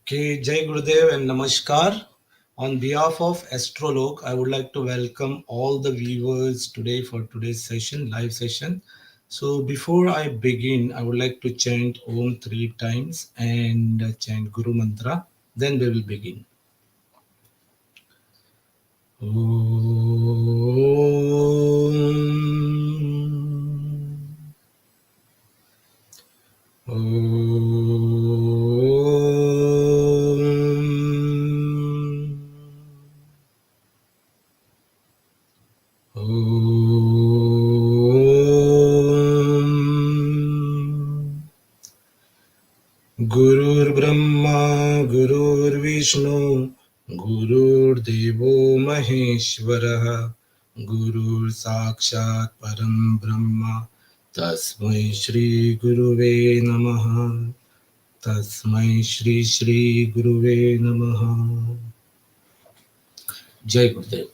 Okay, Jai Gurudev and Namaskar. On behalf of Astrolog, I would like to welcome all the viewers today for today's session, live session. So before I begin, I would like to chant Om three times and chant Guru Mantra. Then we will begin. Om. Om. Om. Gurur Brahma, Gurur Vishnu, Gurur Devo Maheshwara, Gurur Sakshat Param Brahma, Tasmai Shri Guruve Namaha, Tasmai Shri Shri Guruve Namaha. Jai Gurudev.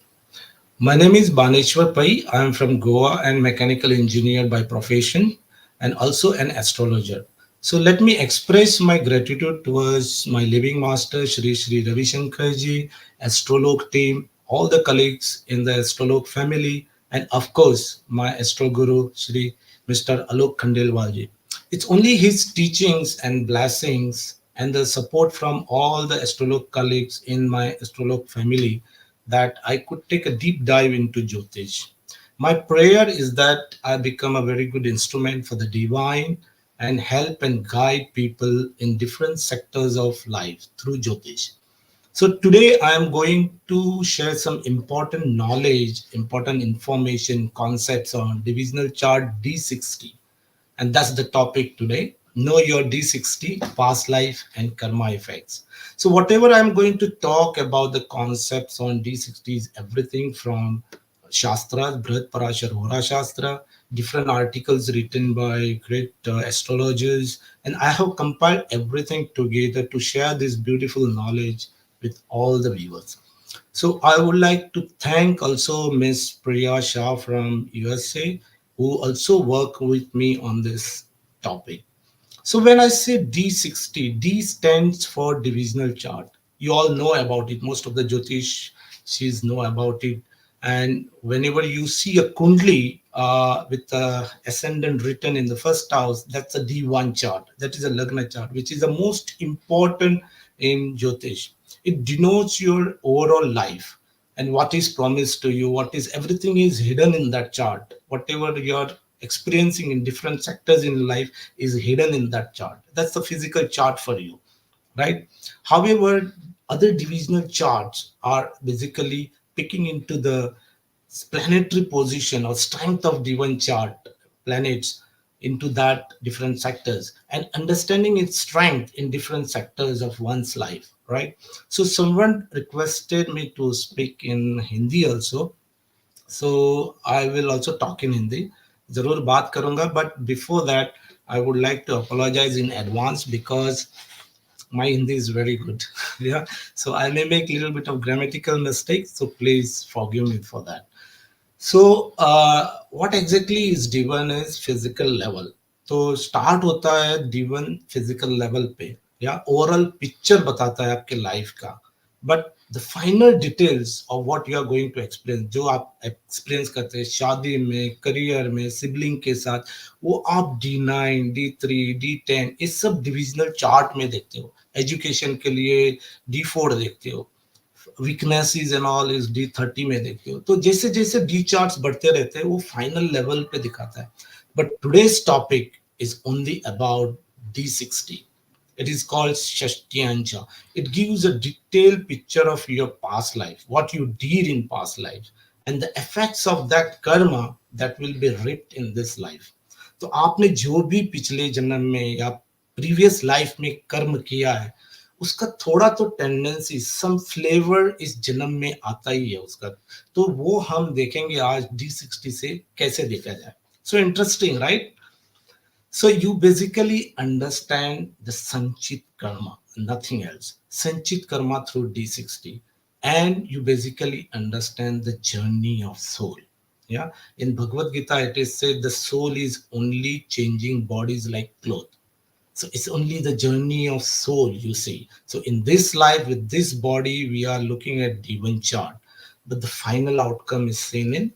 My name is Baneshwar Pai. I am from Goa and mechanical engineer by profession and also an astrologer. So let me express my gratitude towards my living master Shri Shri Ravi Shankar ji, Astrolog team, all the colleagues in the Astrolog family, and of course my Astro Guru Shri Mr. Alok Khandelwal ji. It's only his teachings and blessings and the support from all the Astrolog colleagues in my Astrolog family that I could take a deep dive into Jyotish. My prayer is that I become a very good instrument for the divine and help and guide people in different sectors of life through Jyotish. So today I am going to share some important knowledge, important information, concepts on divisional chart D-60, and that's the topic today. Know your D-60, past life and karma effects. So whatever I'm going to talk about the concepts on D-60 is everything from Shastra, Brihat Parashar Hora Shastra, different articles written by great astrologers, and I have compiled everything together to share this beautiful knowledge with all the viewers. So I would like to thank also Miss Priya Shah from USA, who also work with me on this topic. So when I say D60, D stands for divisional chart. You all know about it. Most of the Jyotish she's know about it. And whenever you see a kundli with the ascendant written in the first house, that's a D1 chart. That is a Lagna chart, which is the most important in Jyotish. It denotes your overall life and what is promised to you, what is everything is hidden in that chart. Whatever you're experiencing in different sectors in life is hidden in that chart. That's the physical chart for you, right? However, other divisional charts are basically picking into the planetary position or strength of divine chart planets into that different sectors and understanding its strength in different sectors of one's life, right? So someone requested me to speak in Hindi also, so I will also talk in Hindi. जरूर बात करूंगा, but before that I would like to apologize in advance because my Hindi is very good. Yeah, so I may make a little bit of grammatical mistakes, so please forgive me for that. So what exactly is D1 is physical level. तो start होता है D1 physical level पे या overall picture बताता है आपके life का, but the final details of what you are going to experience, जो आप एक्सपीरियंस करते हैं शादी में, करियर में, सिबलिंग के साथ, वो आप D9, D3, D10 इस सब डिविजनल चार्ट में देखते हो. एजुकेशन के लिए D4 देखते हो, weaknesses and all is D30 में देखते हो. तो जैसे जैसे डी चार्ट्स बढ़ते रहते हैं वो फाइनल लेवल पे दिखाता है. But today's topic is only about D60. It is called Shastyamsha. It gives a detailed picture of your past life, what you did in past life, and the effects of that karma that will be reaped in this life. तो आपने जो भी पिछले जन्म में या previous life में कर्म किया है, उसका थोड़ा तो टेंडेंसी, सम फ्लेवर इस जन्म में आता ही है उसका. तो वो हम देखेंगे आज D60 से कैसे देखा जाए. So interesting, right? So you basically understand the Sanchit Karma, nothing else. Sanchit Karma through D60. And you basically understand the journey of soul. Yeah. In Bhagavad Gita, it is said the soul is only changing bodies like clothes. So it's only the journey of soul, you see. So in this life, with this body, we are looking at D1 chart, but the final outcome is seen in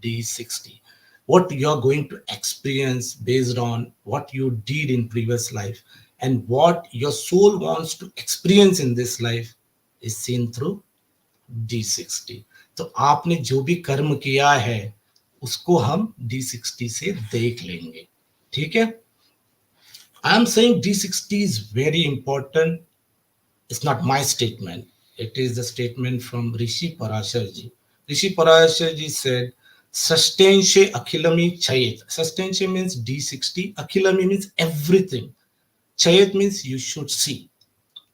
D60. What you're going to experience based on what you did in previous life and what your soul wants to experience in this life is seen through D60. तो आपने जो भी कर्म किया है उसको हम D60 से देख लेंगे. ठीक है. I'm saying D60 is very important. It's not my statement. It is the statement from Rishi Parasharji. Rishi Parasharji said, Sustainche Akhilami Chayet. Sustainche means D60. Akhilami means everything. Chayet means you should see.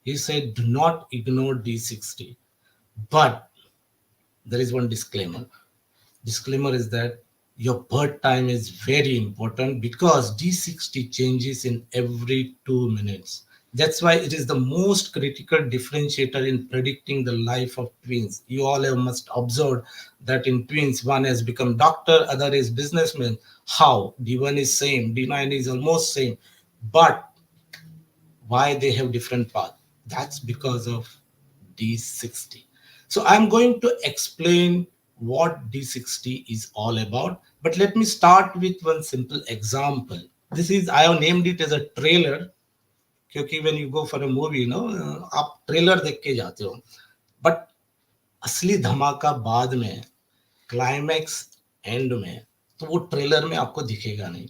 He said, do not ignore D60. But there is one disclaimer. Disclaimer is that your birth time is very important because D60 changes in every 2 minutes. That's why it is the most critical differentiator in predicting the life of twins. You all have must observe that in twins, one has become doctor, other is businessman. How? D1 is same, D9 is almost same. But why they have different path? That's because of D60. So I'm going to explain what D60 is all about, but let me start with one simple example. This is, I have named it as a trailer क्योंकि when you go for a movie, आप trailer देख के जाते हो, but असली धमाका बाद में, क्लाइमैक्स एंड में, तो वो ट्रेलर में आपको दिखेगा नहीं.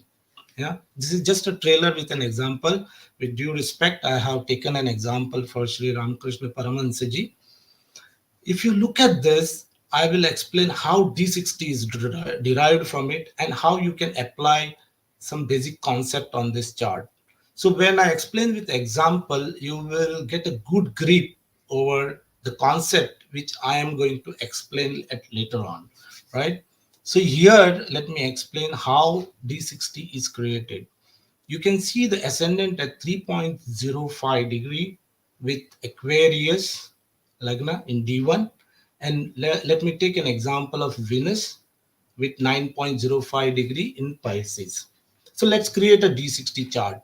Yeah, this is just a trailer with an example. With due respect, I have taken an example for Sri Ramakrishna Paramahansa ji. If you look at this, I will explain how D60 is derived from it and how you can apply some basic concept on this chart. So when I explain with example, you will get a good grip over the concept which I am going to explain at later on, right? So here, let me explain how D60 is created. You can see the ascendant at 3.05 degree with Aquarius Lagna in D1. And let me take an example of Venus with 9.05 degree in Pisces. So let's create a D60 chart.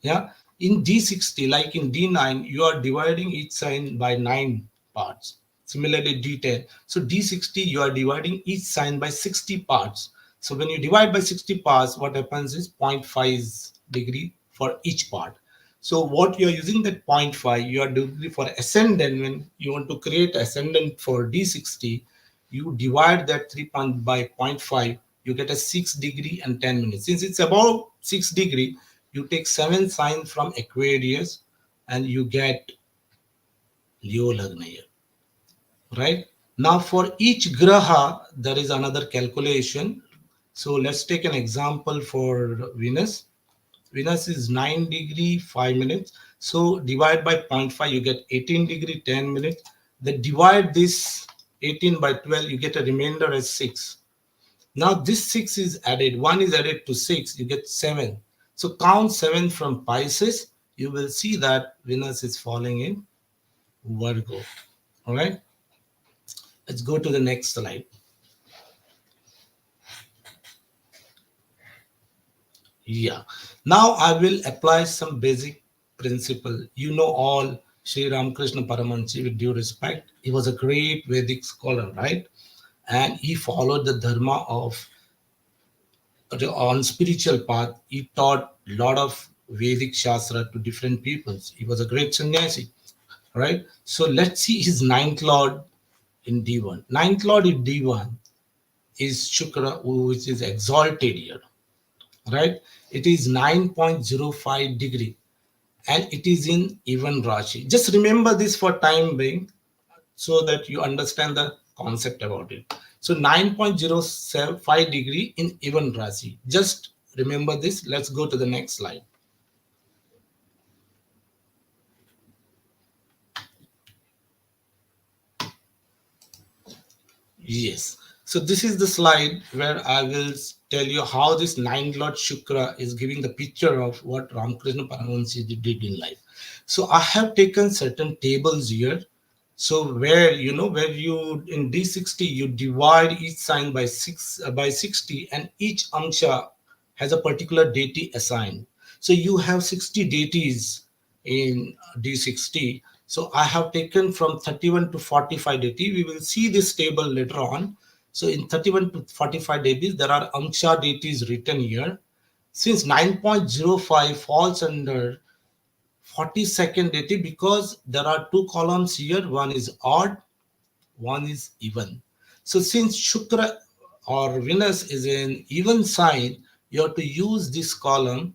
Yeah. In D60, like in D9, you are dividing each sign by 9 parts. Similarly, D10. So D60, you are dividing each sign by 60 parts. So when you divide by 60 parts, what happens is 0.5 degree for each part. So what you are using that 0.5, you are doing for ascendant. When you want to create ascendant for D60, you divide that 3 by 0.5, you get a 6 degree and 10 minutes. Since it's above 6 degree, you take 7 signs from Aquarius and you get Leo Lagna here. Right? Now for each graha, there is another calculation. So let's take an example for Venus. Venus is 9 degree 5 minutes. So divide by 0.5, you get 18 degree 10 minutes. Then divide this 18 by 12, you get a remainder as 6. Now this 6 is added. 1 is added to 6, you get 7. So count 7 from Pisces. You will see that Venus is falling in Virgo. All right. Let's go to the next slide. Yeah. Now I will apply some basic principle. You know all Sri Ramakrishna Paramahansa, with due respect. He was a great Vedic scholar, right? And he followed the dharma of on spiritual path. He taught a lot of Vedic Shastra to different peoples. He was a great sannyasi, right? So let's see his ninth lord in D1. Ninth lord in D1 is Shukra, which is exalted here, right? It is 9.05 degree and it is in even Rashi. Just remember this for time being so that you understand the concept about it. So 9.05 degree in even Rashi. Just remember this. Let's go to the next slide. Yes. So this is the slide where I will tell you how this nine Lord Shukra is giving the picture of what Ramakrishna Paramahansa did in life. So I have taken certain tables here. So where where you in D60 you divide each sign by 60 and each amsha has a particular deity assigned. So you have 60 deities in D60. So I have taken from 31 to 45 deity. We will see this table later on. So in 31 to 45 deities, there are Amsha deities written here. Since 9.05 falls under 42nd deity because there are two columns here. One is odd, one is even. So since Shukra or Venus is an even sign, you have to use this column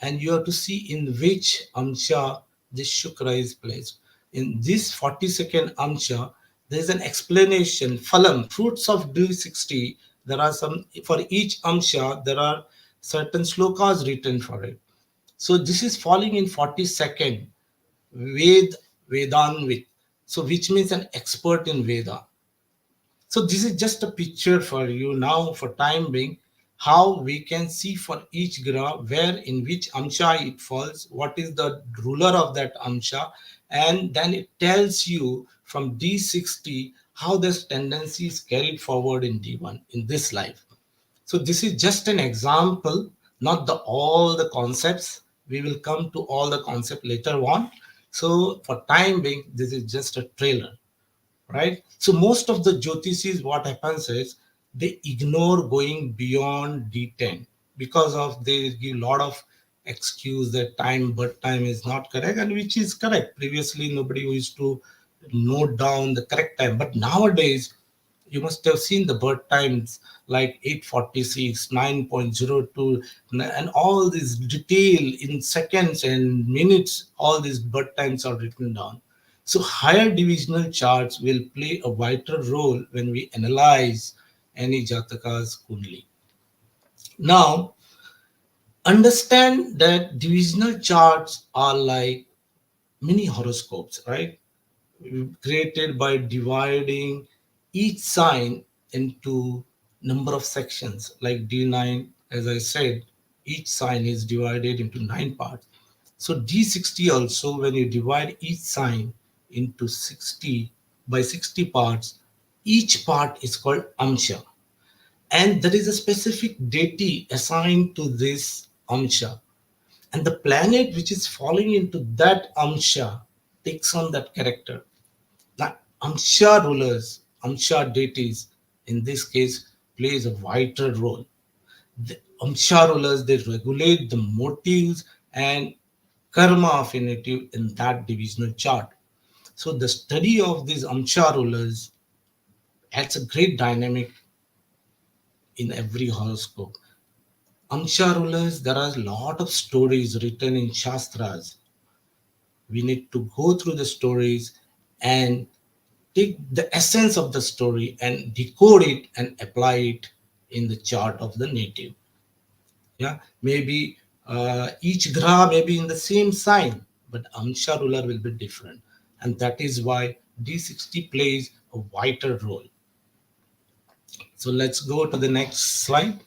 and you have to see in which Amsha this Shukra is placed. In this 42nd Amsha, there is an explanation. Phalam, fruits of D60, there are some, for each Amsha, there are certain slokas written for it. So this is falling in 42nd Vedanvik. So which means an expert in Veda. So this is just a picture for you now for time being how we can see for each graha where in which amsha it falls, what is the ruler of that amsha, and then it tells you from D60 how this tendency is carried forward in D1 in this life. So this is just an example, not the all the concepts. We will come to all the concept later on. So for time being, this is just a trailer, right? So most of the Jyotisis, what happens is they ignore going beyond D10 because of they give lot of excuse that time, birth time is not correct, and which is correct. Previously, nobody used to note down the correct time, but nowadays you must have seen the birth times like 8:46, 9.02, and all this detail in seconds and minutes, all these birth times are written down. So higher divisional charts will play a vital role when we analyze any Jataka's Kundli. Now, understand that divisional charts are like mini horoscopes, right? Created by dividing each sign into number of sections like D9. As I said, each sign is divided into 9 parts. So D60 also, when you divide each sign into 60 by 60 parts, each part is called amsha, and there is a specific deity assigned to this amsha, and the planet which is falling into that amsha takes on that character. Now, Amsha rulers, Amsha deities, in this case, plays a vital role. The Amsha rulers, they regulate the motives and karma affinity in that divisional chart. So the study of these Amsha rulers adds a great dynamic in every horoscope. Amsha rulers, there are a lot of stories written in Shastras. We need to go through the stories and take the essence of the story and decode it and apply it in the chart of the native. Yeah, maybe each graha may be in the same sign, but Amsha ruler will be different. And that is why D60 plays a vital role. So let's go to the next slide.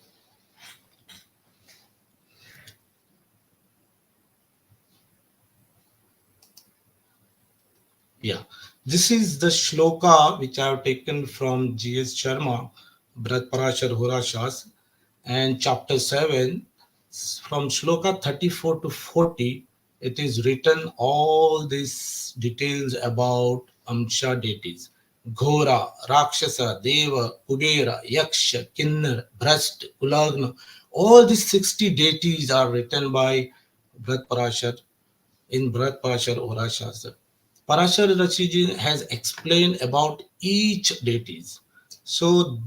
Yeah, this is the shloka which I have taken from G.S. Sharma, Bharat Parashar Horashas, and chapter 7. From shloka 34 to 40, it is written all these details about Amsha deities. Ghora, Rakshasa, Deva, Kubera, Yaksha, Kinnar, Bhrast, Kulagna. All these 60 deities are written by Bharat Parashar in Bharat Parashar Horashastra. Parashar Rachiji has explained about each deities. So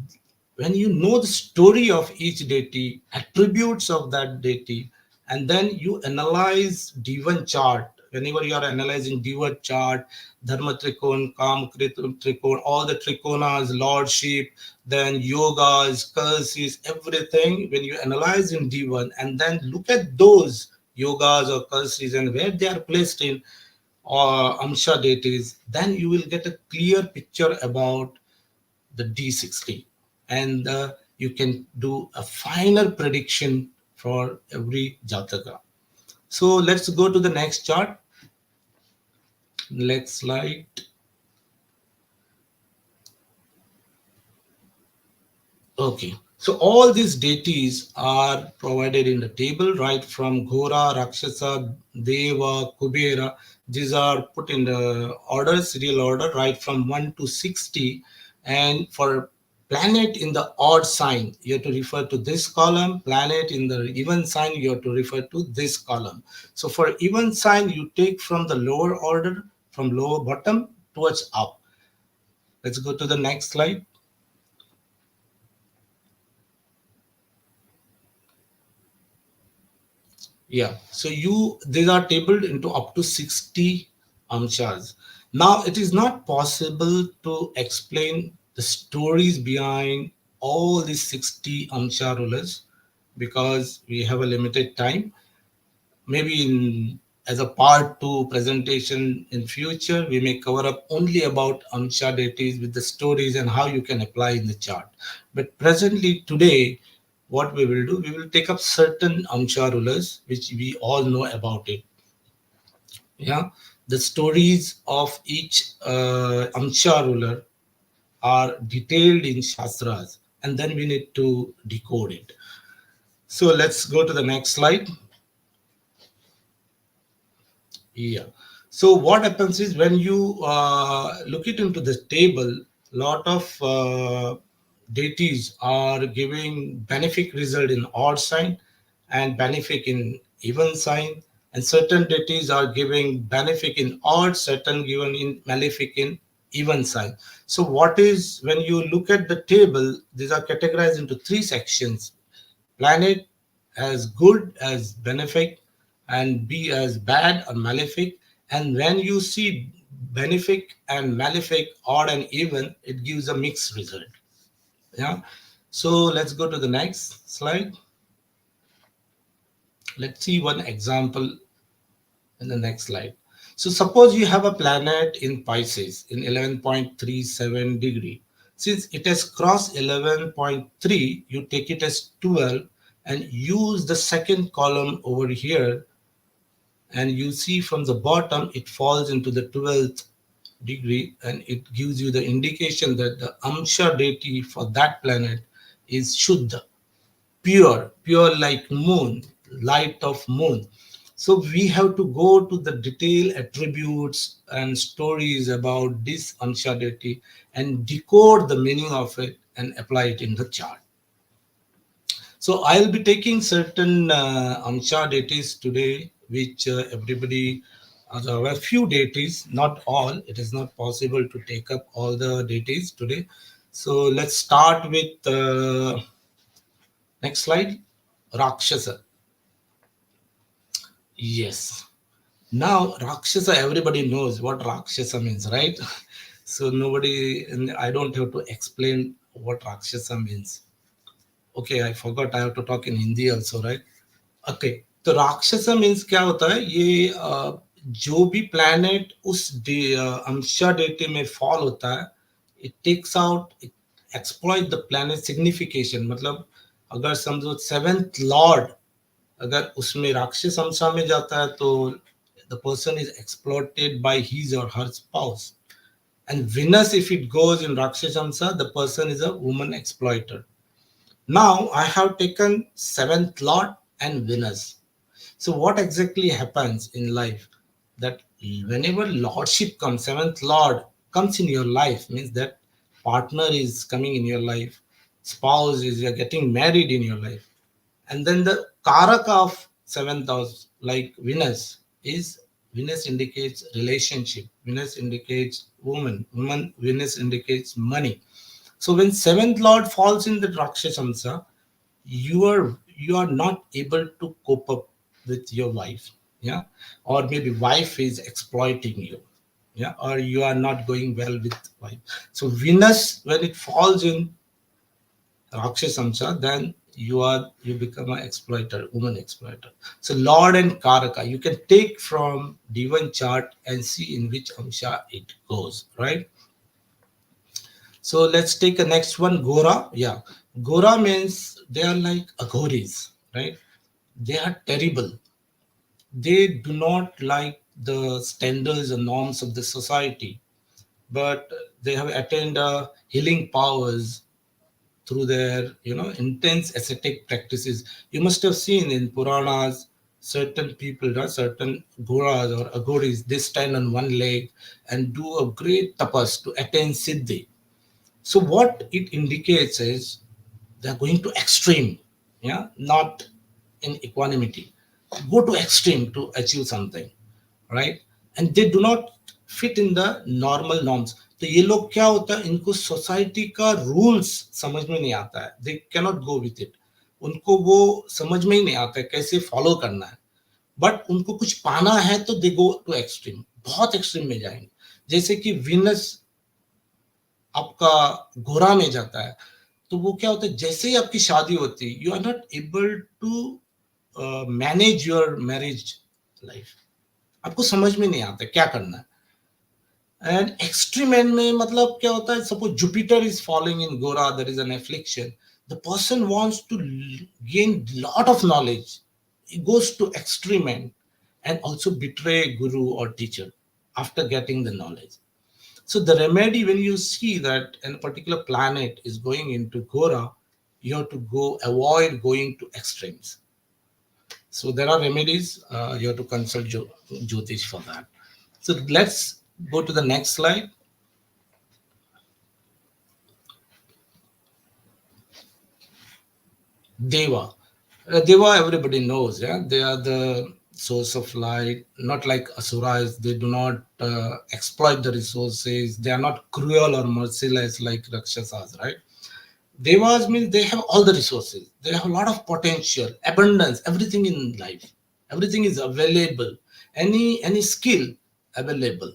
when you know the story of each deity, attributes of that deity, and then you analyze Divan chart, whenever you are analyzing Divan chart, Dharma Trikon, Kam Trikon, all the Trikonas, Lordship, then yogas, curses, everything, when you analyze in Divan and then look at those yogas or curses and where they are placed in or Amsha deities, then you will get a clear picture about the D60, and you can do a final prediction for every Jataka. So let's go to the next chart. Next slide. Okay. So all these deities are provided in the table, right from Ghora, Rakshasa, Deva, Kubera. These are put in the order, serial order, right from 1 to 60. And for planet in the odd sign, you have to refer to this column. Planet in the even sign, you have to refer to this column. So for even sign, you take from the lower order, from lower bottom towards up. Let's go to the next slide. Yeah, so these are tabled into up to 60 amshas. Now, it is not possible to explain the stories behind all these 60 amsha rulers because we have a limited time. Maybe in as a part two presentation in future, we may cover up only about amsha deities with the stories and how you can apply in the chart. But presently today, what we will do, we will take up certain amsha rulers which we all know about it. Yeah, the stories of each amsha ruler are detailed in shastras, and then we need to decode it. So let's go to the next slide. Yeah. So what happens is when you look it into the table, lot of deities are giving benefic result in odd sign and benefic in even sign, and certain deities are giving benefic in odd, certain given in malefic in even sign. So what is when you look at the table, these are categorized into three sections: planet as good as benefic and be as bad or malefic. And when you see benefic and malefic odd and even, it gives a mixed result. Yeah, so let's go to the next slide. Let's see one example in the next slide. So suppose you have a planet in Pisces in 11.37 degree. Since it has crossed 11.3, you take it as 12 and use the second column over here, and you see from the bottom it falls into the 12th degree, and it gives you the indication that the Amsha deity for that planet is Shuddha, pure like moon, light of moon. So we have to go to the detailed attributes and stories about this Amsha deity and decode the meaning of it and apply it in the chart. So I'll be taking certain Amsha deities today, which everybody, there were few deities, not all. It is not possible to take up all the deities today. So let's start with next slide, Rakshasa. Yes. Now Rakshasa, everybody knows what Rakshasa means, right? So nobody, and I don't have to explain what Rakshasa means. Okay, I forgot I have to talk in Hindi also, right? Okay, तो राक्षसा means क्या होता है ये जो भी planet उस अंशा डेटे में fall होता है, it takes out, exploit the planet signification. मतलब अगर समझो सेवेंथ लॉर्ड अगर उसमें राक्षस अंशा में जाता है तो the person is exploited by his or her spouse. And Venus, if it goes in Rakshashamsa, the person is a woman exploiter. Now I have taken seventh Lord and Venus. So what exactly happens in life? That whenever Lordship comes, seventh Lord comes in your life, means that partner is coming in your life, spouse is you're getting married in your life. And then the Karaka of seventh house, like Venus, is Venus indicates relationship. Venus indicates woman. Woman, Venus indicates money. So when seventh lord falls in the Rakshashamsa, you are not able to cope up with your wife. Yeah, or maybe wife is exploiting you. Yeah, or you are not going well with wife. So Venus, when it falls in Rakshasamsa, then you become an exploiter, woman exploiter. So Lord and Karaka, you can take from D1 chart and see in which Amsha it goes, right? So let's take the next one, Gora. Yeah, Gora means they are like aghoris, right? They are terrible. They do not like the standards and norms of the society, but they have attained healing powers through their intense ascetic practices. You must have seen in Puranas certain people, certain goras or agoris, they stand on one leg and do a great tapas to attain siddhi. So what it indicates is they're going to extreme, yeah, not in equanimity. Go to extreme to achieve something, right? And they do not fit in the normal norms. तो ये लोग क्या होता है, इनको society का rules समझ में नहीं आता है, they cannot go with it, उनको वो समझ में ही नहीं आता है कैसे फॉलो करना है, बट उनको कुछ पाना है तो दे गो टू एक्सट्रीम, बहुत एक्सट्रीम में जाएंगे. जैसे कि विनस आपका घोड़ा में जाता है, तो वो क्या होता है, जैसे ही आपकी शादी होती है you are not able to manage your marriage life, आपको समझ में नहीं आता क्या करना है. एंड एक्सट्रीम एंड में मतलब क्या होता है, suppose Jupiter is following in गोरा, there is an affliction, the person wants to gain lot of knowledge, he goes to extreme end and also betray guru or teacher after getting the knowledge. So the remedy, when you see that a particular planet is going into Gora, you have to go avoid going to extremes. So there are remedies. You have to consult Jyotish for that. So let's go to the next slide. Deva. Deva, everybody knows, yeah? They are the source of light, not like Asuras. They do not exploit the resources. They are not cruel or merciless like Rakshasas, right? Devas means they have all the resources. They have a lot of potential, abundance, everything in life. Everything is available. Any skill available.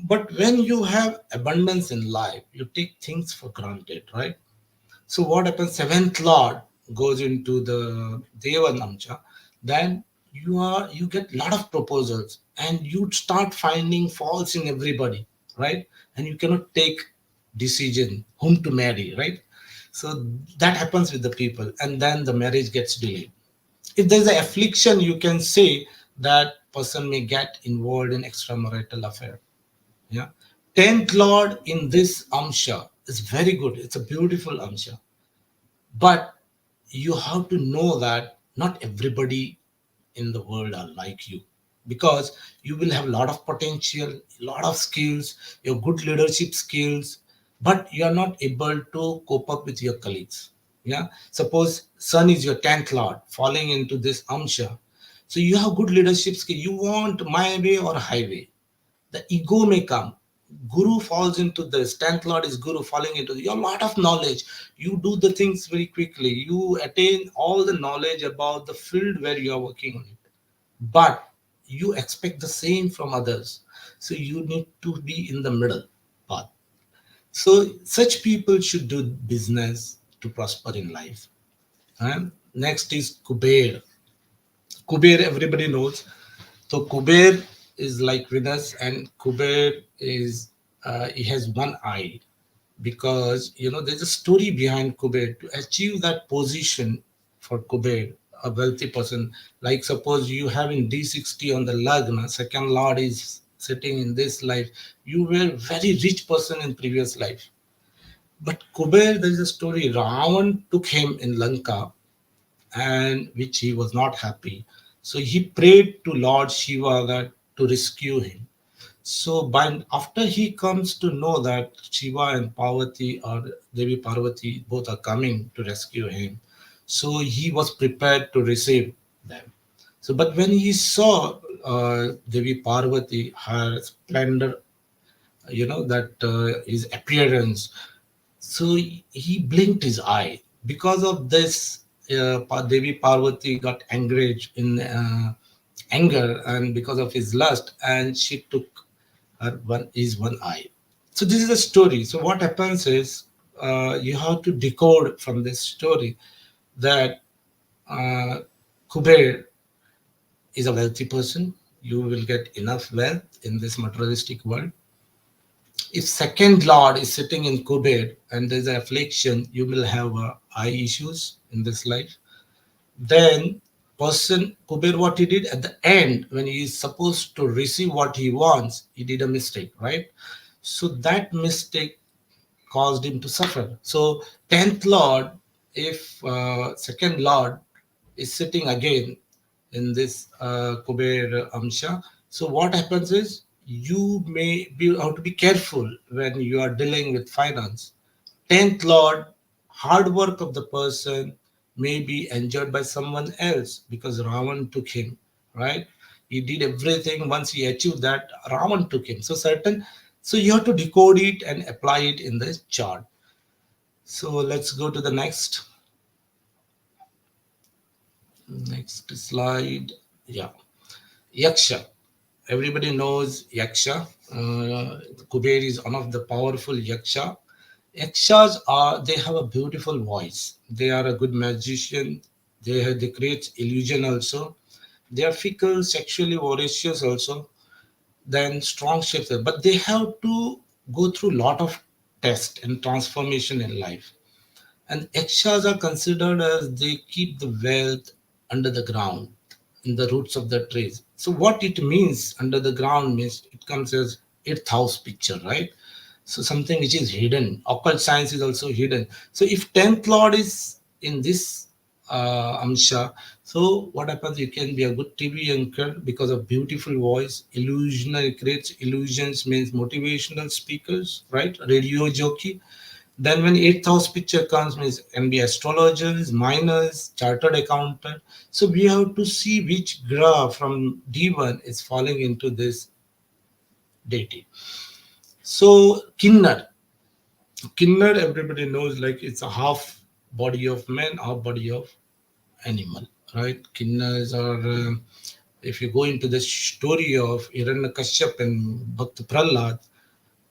But when you have abundance in life, you take things for granted, right? So what happens? Seventh Lord goes into the Deva Namcha, then you get a lot of proposals and you start finding faults in everybody, right? And you cannot take decision whom to marry, right? So that happens with the people, and then the marriage gets delayed. If there's an affliction, you can say that person may get involved in extramarital affair. Yeah. 10th Lord in this Amsha is very good. It's a beautiful Amsha. But you have to know that not everybody in the world are like you, because you will have a lot of potential, a lot of skills, your good leadership skills, but you are not able to cope up with your colleagues. Yeah. Suppose Sun is your 10th Lord falling into this Amsha. So you have good leadership skill. You want my way or highway, the ego may come. Guru falls into this. 10th Lord is Guru falling into this. You have a lot of knowledge. You do the things very quickly. You attain all the knowledge about the field where you are working on it. But you expect the same from others. So you need to be in the middle path. So such people should do business to prosper in life. And next is Kuber. Kuber, everybody knows. So Kuber is like Venus, and Kuber is he has one eye, because there's a story behind Kuber to achieve that position for Kuber, a wealthy person. Like suppose you have in D-60 on the Lagna, second lord is sitting in this life. You were very rich person in previous life. But Kuber, there is a story. Ravan took him in Lanka, and which he was not happy. So he prayed to Lord Shiva that to rescue him. So by after he comes to know that Shiva and Parvati or Devi Parvati both are coming to rescue him, so he was prepared to receive them. So, but when he saw Devi Parvati, her splendor, that his appearance, so he blinked his eye. Because of this, Devi Parvati got enraged in anger, and because of his lust, and she took his one eye. So this is a story. So what happens is you have to decode from this story that uh, Kuber is a wealthy person. You will get enough wealth in this materialistic world. If second lord is sitting in Kuber and there's an affliction, you will have eye issues in this life. Then person Kuber, what he did at the end, when he is supposed to receive what he wants, he did a mistake, right? So that mistake caused him to suffer. So 10th Lord, if second Lord is sitting again in this Kuber Amsha, so what happens is you may be have to be careful when you are dealing with finance. 10th Lord, hard work of the person may be enjoyed by someone else because Ravan took him, right? He did everything. Once he achieved that, Ravan took him. So you have to decode it and apply it in the chart. So let's go to the next slide. Yeah, Yaksha. Everybody knows Yaksha. Kuber is one of the powerful Yaksha. Yakshas they have a beautiful voice. They are a good magician. They create illusion also. They are fickle, sexually voracious also. Then strong shifter, but they have to go through lot of test and transformation in life. And Yakshas are considered as they keep the wealth under the ground, in the roots of the trees. So what it means under the ground means it comes as eighth house picture, right? So something which is hidden. Occult science is also hidden. So if 10th Lord is in this Amsha, so what happens? You can be a good TV anchor because of beautiful voice. Illusionary creates illusions means motivational speakers, right? Radio jockey. Then when eighth house picture comes, means can be astrologers, miners, chartered accountant. So we have to see which graph from D1 is falling into this deity. So Kinnar, everybody knows like it's a half body of man, half body of animal, right? Kinnars are, if you go into the story of Hiranyakashyap and Bhakt Prahlad,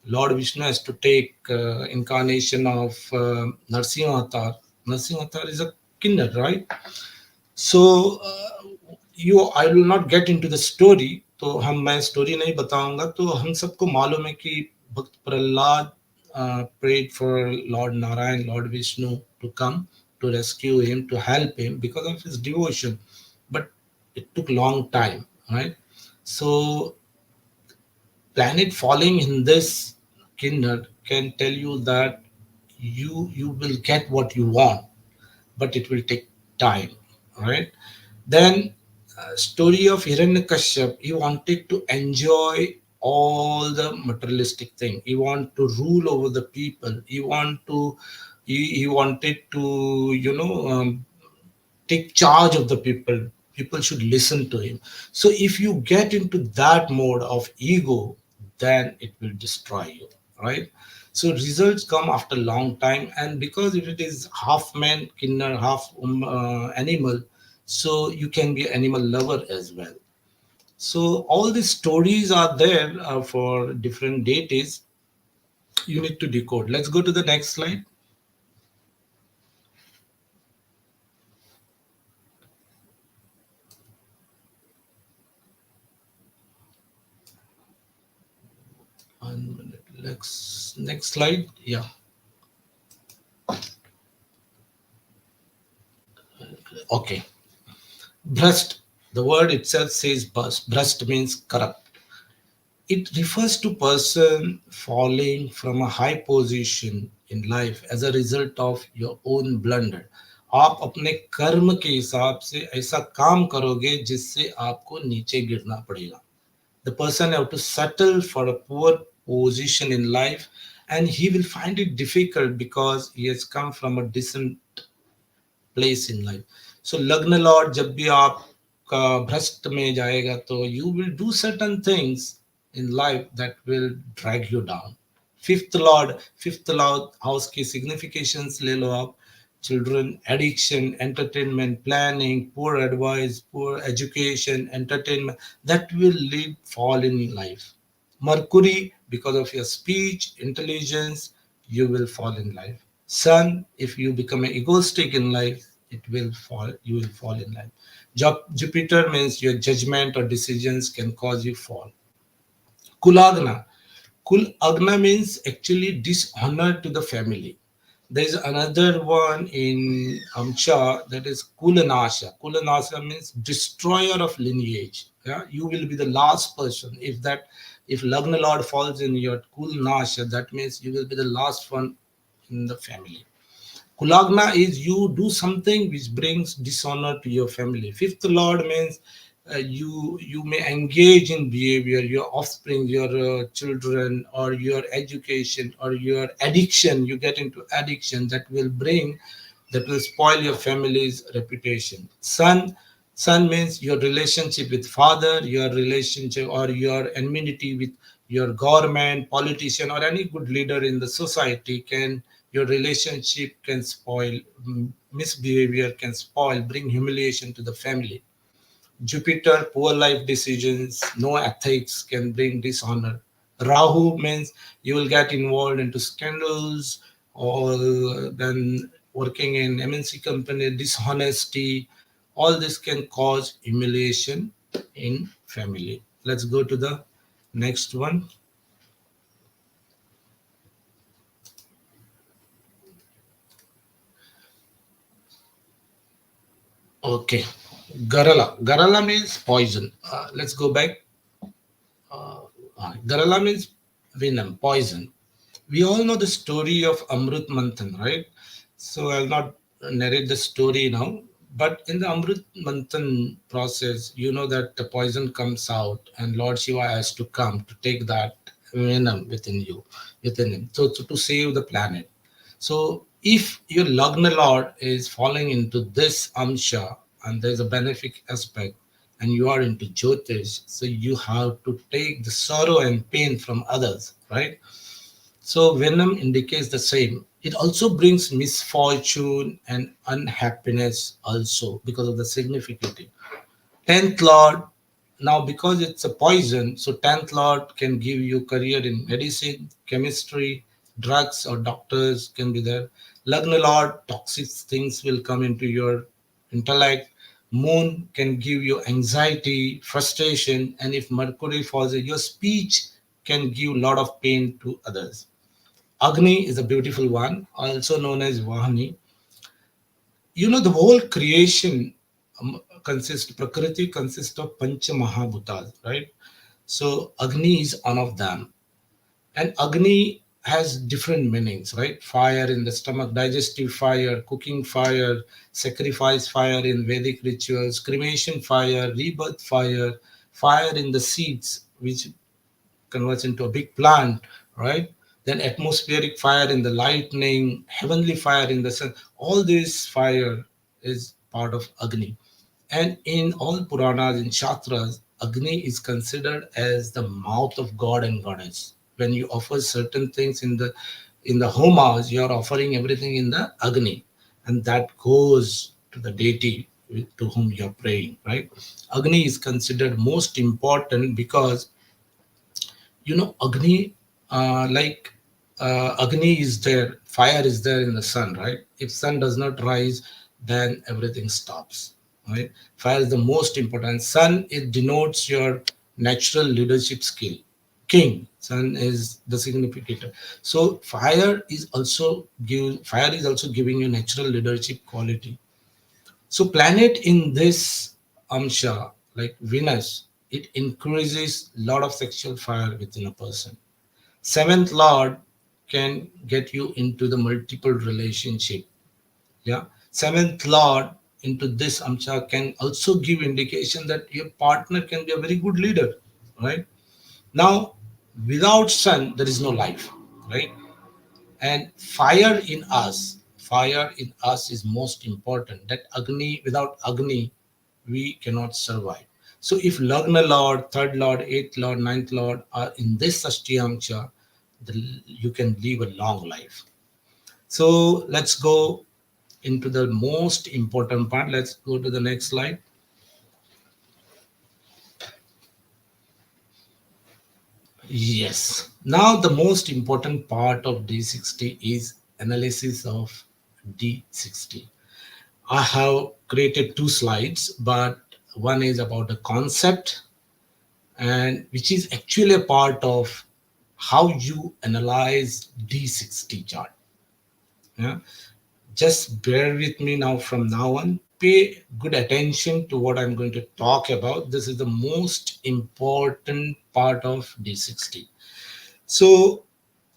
Lord Vishnu has to take incarnation of Narsimha Avatar. Narsimha Avatar is a Kinnar, right? So I will not get into the story. तो हम मैं story नहीं बताऊंगा. तो हम सबको मालूम है कि भक्त Prahlad prayed for Lord Narayan, Lord Vishnu to come to rescue him, to help him because of his devotion. But it took long time, right? So planet falling in this Kinnad can tell you that you will get what you want, but it will take time, right? Then story of Hiranyakashyap, he wanted to enjoy all the materialistic thing. He wanted to rule over the people. He wanted to take charge of the people. People should listen to him. So if you get into that mode of ego, then it will destroy you, right? So results come after long time, and because if it is half man, kinner, half animal, so you can be animal lover as well. So all these stories are there for different deities. You need to decode. Let's go to the next slide. 1 minute. Next slide. Yeah. Okay. Brust. The word itself says bust. Brust means corrupt. It refers to person falling from a high position in life as a result of your own blunder. आप अपने कर्म के हिसाब से ऐसा काम करोगे जिससे आपको नीचे गिरना पड़ेगा. The person have to settle for a poor position in life, and he will find it difficult because he has come from a decent place in life. So लग्न लॉर्ड जब भी आपका भ्रष्ट में जाएगा तो you will do certain things in life that will drag you down. Fifth lord house की significations ले लो आप. Children, addiction, entertainment, planning, poor advice, poor education, entertainment, that will lead fall in life. Mercury, because of your speech, intelligence, you will fall in life. Sun, if you become egoistic in life, it will fall, you will fall in life. Jupiter means your judgment or decisions can cause you fall. Kulagna. Kulagna means actually dishonor to the family. There is another one in Amcha, that is Kulanasha. Kulanasha means destroyer of lineage. Yeah, you will be the last person. If Lagna Lord falls in your Kulanasha, that means you will be the last one in the family. Kulagna is you do something which brings dishonor to your family. Fifth lord means you may engage in behavior, your offspring, your children, or your education, or your addiction. You get into addiction that will spoil your family's reputation. Son means your relationship with father, your relationship or your enmity with your government, politician, or any good leader in the society. Can your relationship can spoil, misbehavior can spoil, bring humiliation to the family. Jupiter, poor life decisions, no ethics can bring dishonor. Rahu means you will get involved into scandals, or then working in MNC company, dishonesty. All this can cause humiliation in family. Let's go to the next one. Okay. Garala. Garala means poison. Let's go back. Garala means venom, poison. We all know the story of Amrut Manthan, right? So I'll not narrate the story now. But in the Amrut Manthan process, you know that the poison comes out, and Lord Shiva has to come to take that venom within him, so to save the planet. So if your Lagna Lord is falling into this Amsha, and there's a benefic aspect, and you are into Jyotish, so you have to take the sorrow and pain from others, right? So venom indicates the same. It also brings misfortune and unhappiness also because of the significance. Tenth Lord, now because it's a poison, so tenth Lord can give you career in medicine, chemistry, drugs, or doctors can be there. Lagna Lord, toxic things will come into your intellect. Moon can give you anxiety, frustration, and if Mercury falls, your speech can give a lot of pain to others. Agni is a beautiful one, also known as Vahani. You know, the whole creation Prakriti consists of Pancha Mahabhutas, right? So Agni is one of them. And Agni has different meanings, right? Fire in the stomach, digestive fire, cooking fire, sacrifice fire in Vedic rituals, cremation fire, rebirth fire, fire in the seeds, which converts into a big plant, right? Then atmospheric fire in the lightning, heavenly fire in the sun. All this fire is part of Agni. And in all Puranas, in Shastras, Agni is considered as the mouth of God and Goddess. When you offer certain things in the homas, you are offering everything in the Agni, and that goes to the deity to whom you are praying, right? Agni is considered most important because Agni, like Agni is there, fire is there in the sun, right? If sun does not rise, then everything stops, right? Fire is the most important. Sun, it denotes your natural leadership skill. King, sun is the significator. So fire is also giving you natural leadership quality. So planet in this amsha, like Venus, it increases lot of sexual fire within a person. Seventh lord can get you into the multiple relationship. Yeah. Seventh lord into this amsha can also give indication that your partner can be a very good leader, right? Now, without sun, there is no life, right? And fire in us is most important. That Agni, without Agni, we cannot survive. So if Lagna Lord, third Lord, eighth Lord, ninth Lord are in this Sastyamsha, you can live a long life. So let's go into the most important part. Let's go to the next slide. Yes. Now the most important part of D60 is analysis of D60. I have created two slides, but one is about the concept, and which is actually a part of how you analyze D60 chart. Yeah. Just bear with me now from now on. Pay good attention to what I'm going to talk about. This is the most important part of D60. So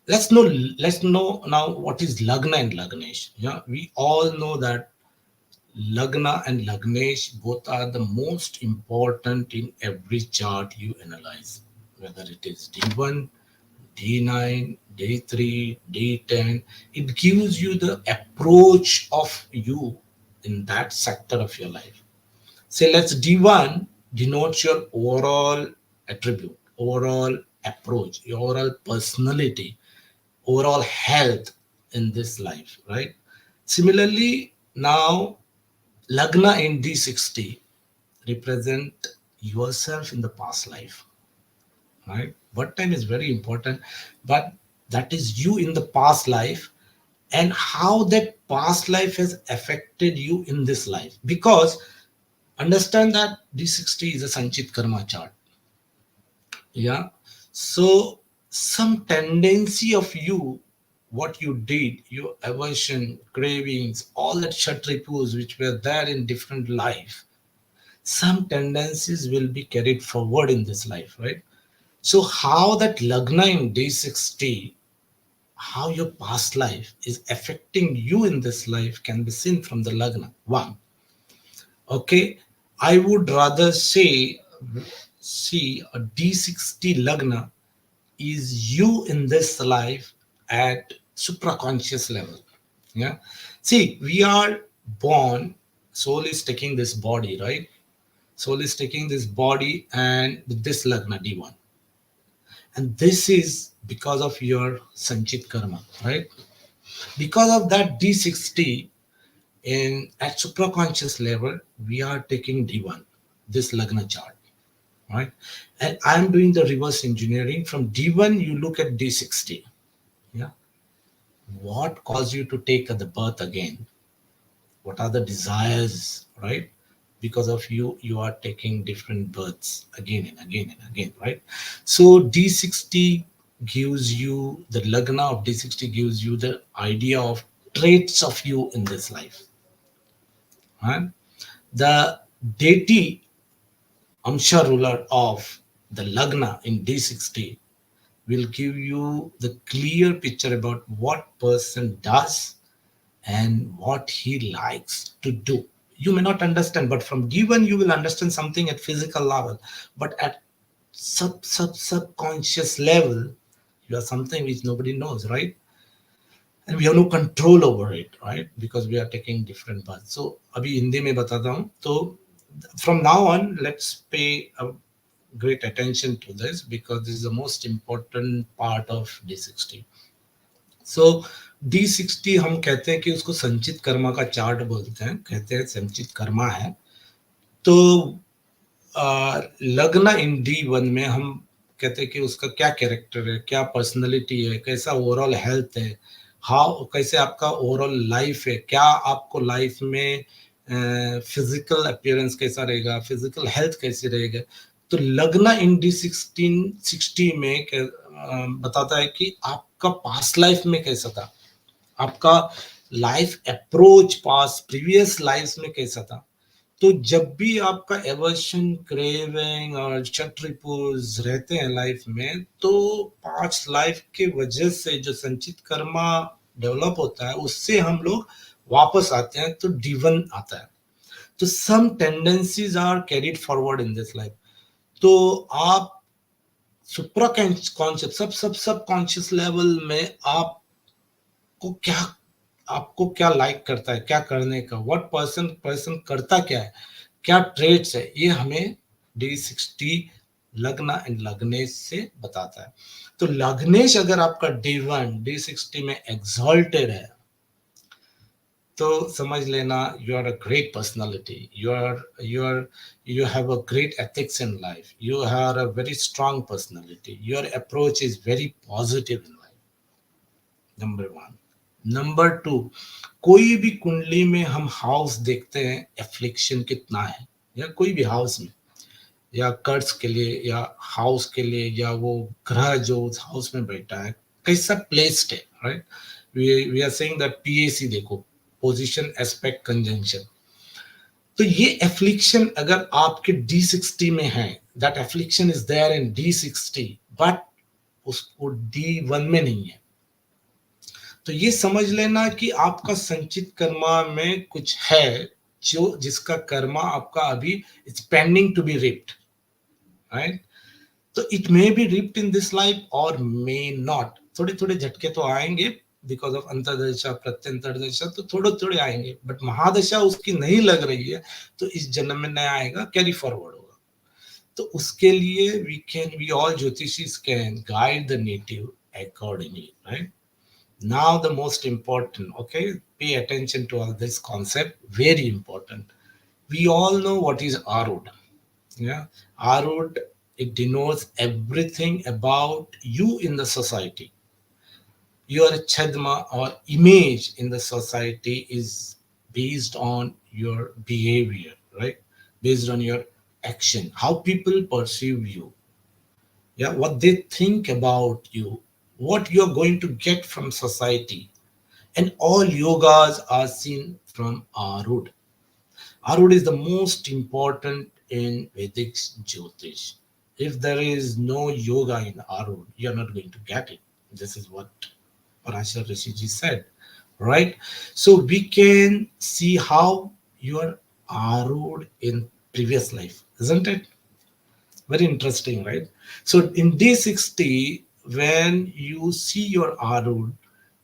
Let's know now what is Lagna and Lagnesh. Yeah, we all know that Lagna and Lagnesh both are the most important in every chart you analyze, whether it is D1, D9, D3, D10. It gives you the approach of you in that sector of your life. Say, let's D1 denotes your overall attribute, overall approach, your overall personality, overall health in this life, right? Similarly, now Lagna in D60 represent yourself in the past life, right? What time is very important, but that is you in the past life and how that past life has affected you in this life. Because understand that D60 is a Sanchit Karma chart. Yeah. So some tendency of you, what you did, your aversion, cravings, all that shatripus which were there in different life, some tendencies will be carried forward in this life, right? So how that Lagna in D60, how your past life is affecting you in this life can be seen from the Lagna. One, okay, I would rather say, see a D60 Lagna is you in this life at supraconscious level. Yeah. See, we are born, soul is taking this body, right? Soul is taking this body and with this Lagna D1. And this is because of your Sanchit Karma, right? Because of that D60 in at supraconscious level, we are taking D1, this Lagna chart, right? And I'm doing the reverse engineering. From D1, you look at D60. Yeah. What caused you to take the birth again? What are the desires, right? Because of you, you are taking different births again and again and again, right? So D60 gives you the Lagna of D60 gives you the idea of traits of you in this life, right? The deity Amsha ruler of the Lagna in D60 will give you the clear picture about what person does and what he likes to do. You may not understand, but from D1 you will understand something at physical level, but at subconscious level, you are something which nobody knows, right? And we have no control over it, right? Because we are taking different paths. So अभी हिंदी में बताता हूँ तो from now on let's pay a great attention to this because this is the most important part of D60. So D60 हम कहते हैं कि उसको संचित कर्मा का चार्ट बोलते हैं, कहते हैं संचित कर्मा है। तो लग्न इन D1 में हम कहते हैं कि उसका क्या कैरेक्टर है, क्या पर्सनैलिटी है, कैसा ओवरऑल हेल्थ है, हाउ कैसे आपका ओवरऑल लाइफ है, क्या आपको लाइफ में फिजिकल अपीयरेंस कैसा रहेगा, फिजिकल हेल्थ कैसी रहेगा। तो लग्न इन D60 में बताता है कि आपका पास्ट लाइफ में कैसा था, आपका life approach past previous life में कैसा था। तो जब भी आपका एवर्शन क्रेविंग और शट रहते हैं लाइफ में, तो पांच लाइफ के वजह से जो संचित कर्मा डेवलप होता है उससे हम लोग वापस आते हैं तो D1 आता है। तो some tendencies are carried forward in this life. तो आप supra conscious subconscious level में को क्या आपको क्या लाइक करता है, क्या करने का, व्हाट पर्सन करता क्या है, क्या ट्रेड्स है, ये हमें D60 लग्न एंड लग्नेश से बताता है। तो लग्नेश अगर आपका D1 D60 में एग्जॉल्टेड है तो समझ लेना you are a great personality, you have a great ethics in life, you have a very strong personality, your approach is very positive in life। Number one. Number two, कोई भी कुंडली में हम हाउस देखते हैं एफ्लिक्शन कितना है, या कोई भी हाउस में, या कर्ज के लिए या हाउस के लिए, या वो ग्रह जो उस हाउस में बैठा है कैसा प्लेस्ड है, right? We are saying that PAC देखो, पोजीशन एस्पेक्ट कंजंक्शन। तो ये एफ्लिक्शन अगर आपके D60 में है, that affliction is there in D60 but उसको D1 में नहीं है। तो ये समझ लेना कि आपका संचित कर्मा में कुछ है जो जिसका कर्मा आपका अभी it's pending to be reaped, right? तो it may be reaped in this life और मे नॉट। थोड़े थोड़े झटके तो आएंगे बिकॉज ऑफ अंतर्दशा प्रत्यंतरदशा, तो थोड़े थोड़े आएंगे, बट महादशा उसकी नहीं लग रही है तो इस जन्म में नया आएगा, कैरी फॉरवर्ड होगा। तो उसके लिए वी ऑल ज्योतिषीज can guide the native accordingly, right? Now the most important, okay, pay attention to all this concept, very important. We all know what is Arud. Yeah, Arud, it denotes everything about you in the society. Your chadma or image in the society is based on your behavior, right? Based on your action, how people perceive you, yeah, what they think about you, what you're going to get from society. And all yogas are seen from Arud. Arud is the most important in Vedic Jyotish. If there is no yoga in Arud, you're not going to get it. This is what Parashar Rishiji said, right? So we can see how your Arud in previous life, isn't it? Very interesting, right? So in D-60, when you see your Arud,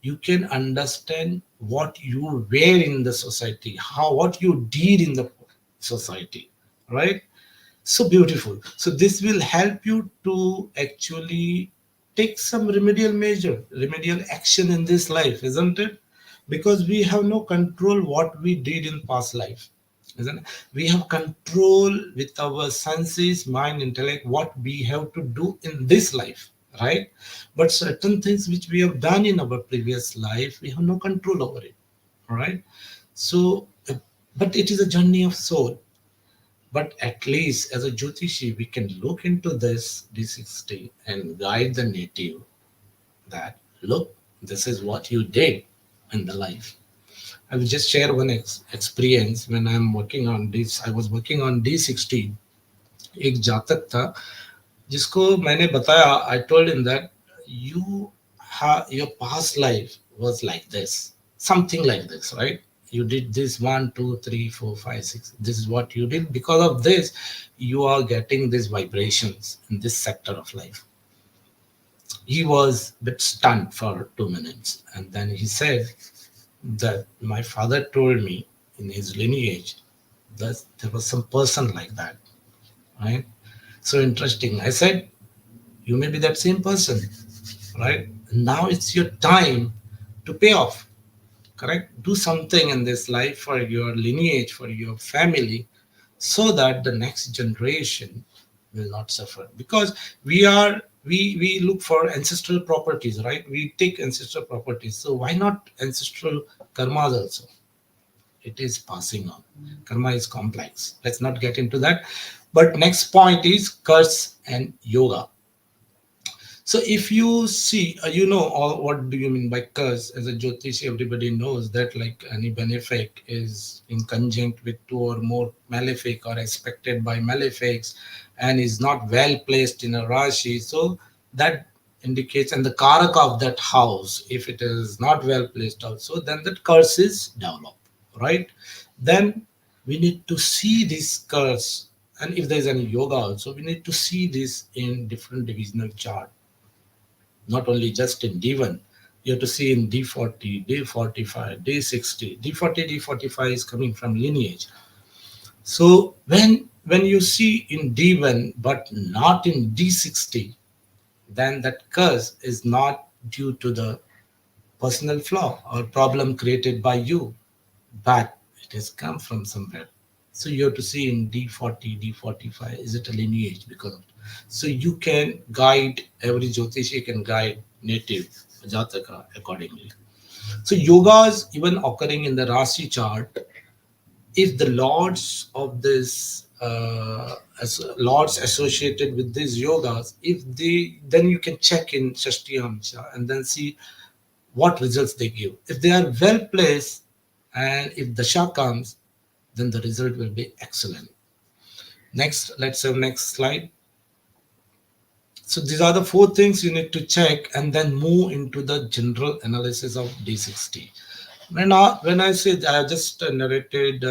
you can understand what you were in the society, how what you did in the society, right? So beautiful. So this will help you to actually take some remedial action in this life, isn't it? Because we have no control what we did in past life, isn't it? We have control with our senses, mind, intellect, what we have to do in this life, right? But certain things which we have done in our previous life, we have no control over it, all right? So, but it is a journey of soul. But at least as a Jyotishi, we can look into this D-60 and guide the native that, look, this is what you did in the life. I will just share one experience when I'm working on this. I was working on D-60. एक जातक था जिसको मैंने बताया, I told him that you your past life was like this, something like this, right? You did this one, two, three, four, five, six. This is what you did. Because of this, you are getting these vibrations in this sector of life. He was a bit stunned for 2 minutes, and then he said that my father told me in his lineage that there was some person like that, right? So interesting. I said, you may be that same person, right? Now it's your time to pay off, correct? Do something in this life for your lineage, for your family, so that the next generation will not suffer. Because we look for ancestral properties, right? We take ancestral properties. So why not ancestral karmas also? It is passing on. Karma is complex. Let's not get into that. But next point is curse and yoga. So if you see, or what do you mean by curse? As a Jyotish, everybody knows that like any benefic is in conjunct with two or more malefic or expected by malefics and is not well placed in a Rashi. So that indicates, and the Karaka of that house, if it is not well placed also, then that curse is developed, right? Then we need to see this curse. And if there is any yoga also, we need to see this in different divisional chart, not only just in D1. You have to see in D40, D45, D60. D40, D45 is coming from lineage. So when you see in D1 but not in D60, then that curse is not due to the personal flaw or problem created by you, but it has come from somewhere. So you have to see in D40, D45, is it a lineage? Because of, so you can guide, every Jyotishi can guide native Jataka accordingly. So yogas even occurring in the Rasi chart, if the lords of this as lords associated with these yogas, if they, then you can check in Shastyamsha and then see what results they give. If they are well placed and if the Shah comes, then the result will be excellent. Next, let's have next slide. So these are the four things you need to check and then move into the general analysis of D60. When I say that, I just narrated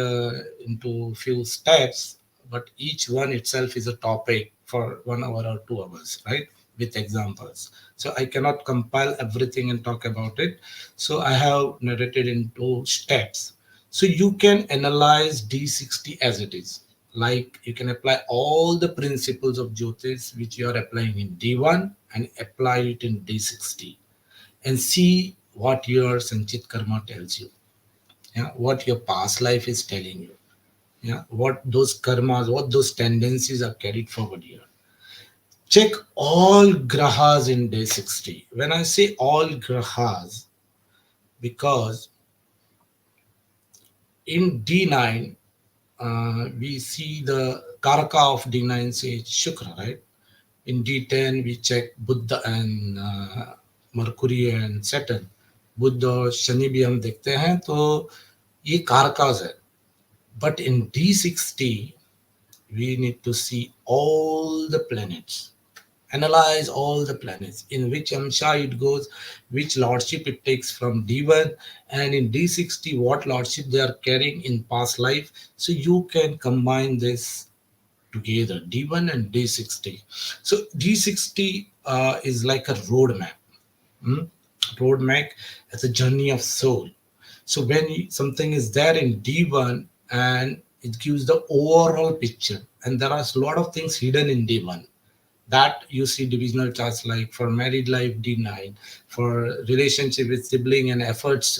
into few steps, but each one itself is a topic for 1 hour or 2 hours, right? With examples. So I cannot compile everything and talk about it. So I have narrated into steps. So you can analyze D60 as it is. Like you can apply all the principles of Jyotish which you are applying in D1 and apply it in D60 and see what your Sanchit Karma tells you. Yeah, what your past life is telling you. Yeah, what those karmas, what those tendencies are carried forward here. Check all grahas in day 60. When I say all grahas, because in D9, we see the Karaka of D9 says Shukra, right? In D10, we check Buddha and Mercury and Saturn. बुध और शनि भी हम देखते हैं तो ये कारकाज है. But in D60, we need to see all the planets, analyze all the planets, in which amsha it goes, which lordship it takes from D1, and in D60, what lordship they are carrying in past life. So you can combine this together, D1 and D60. So D60 is like a roadmap. Hmm? Roadmap as a journey of soul. So when something is there in D1 and it gives the overall picture, and there are a lot of things hidden in D1 that you see divisional charts like for married life D9, for relationship with sibling and efforts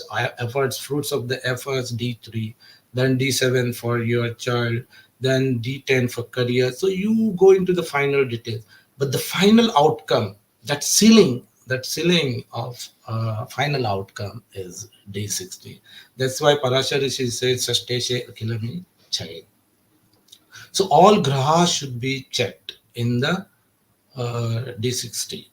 fruits of the efforts D3, then D7 for your child, then D10 for career. So you go into the final details, but the final outcome, that ceiling of final outcome is D60. That's why Parashar Rishi says Sasteshe Akilami Chai. So all grahas should be checked in the D60.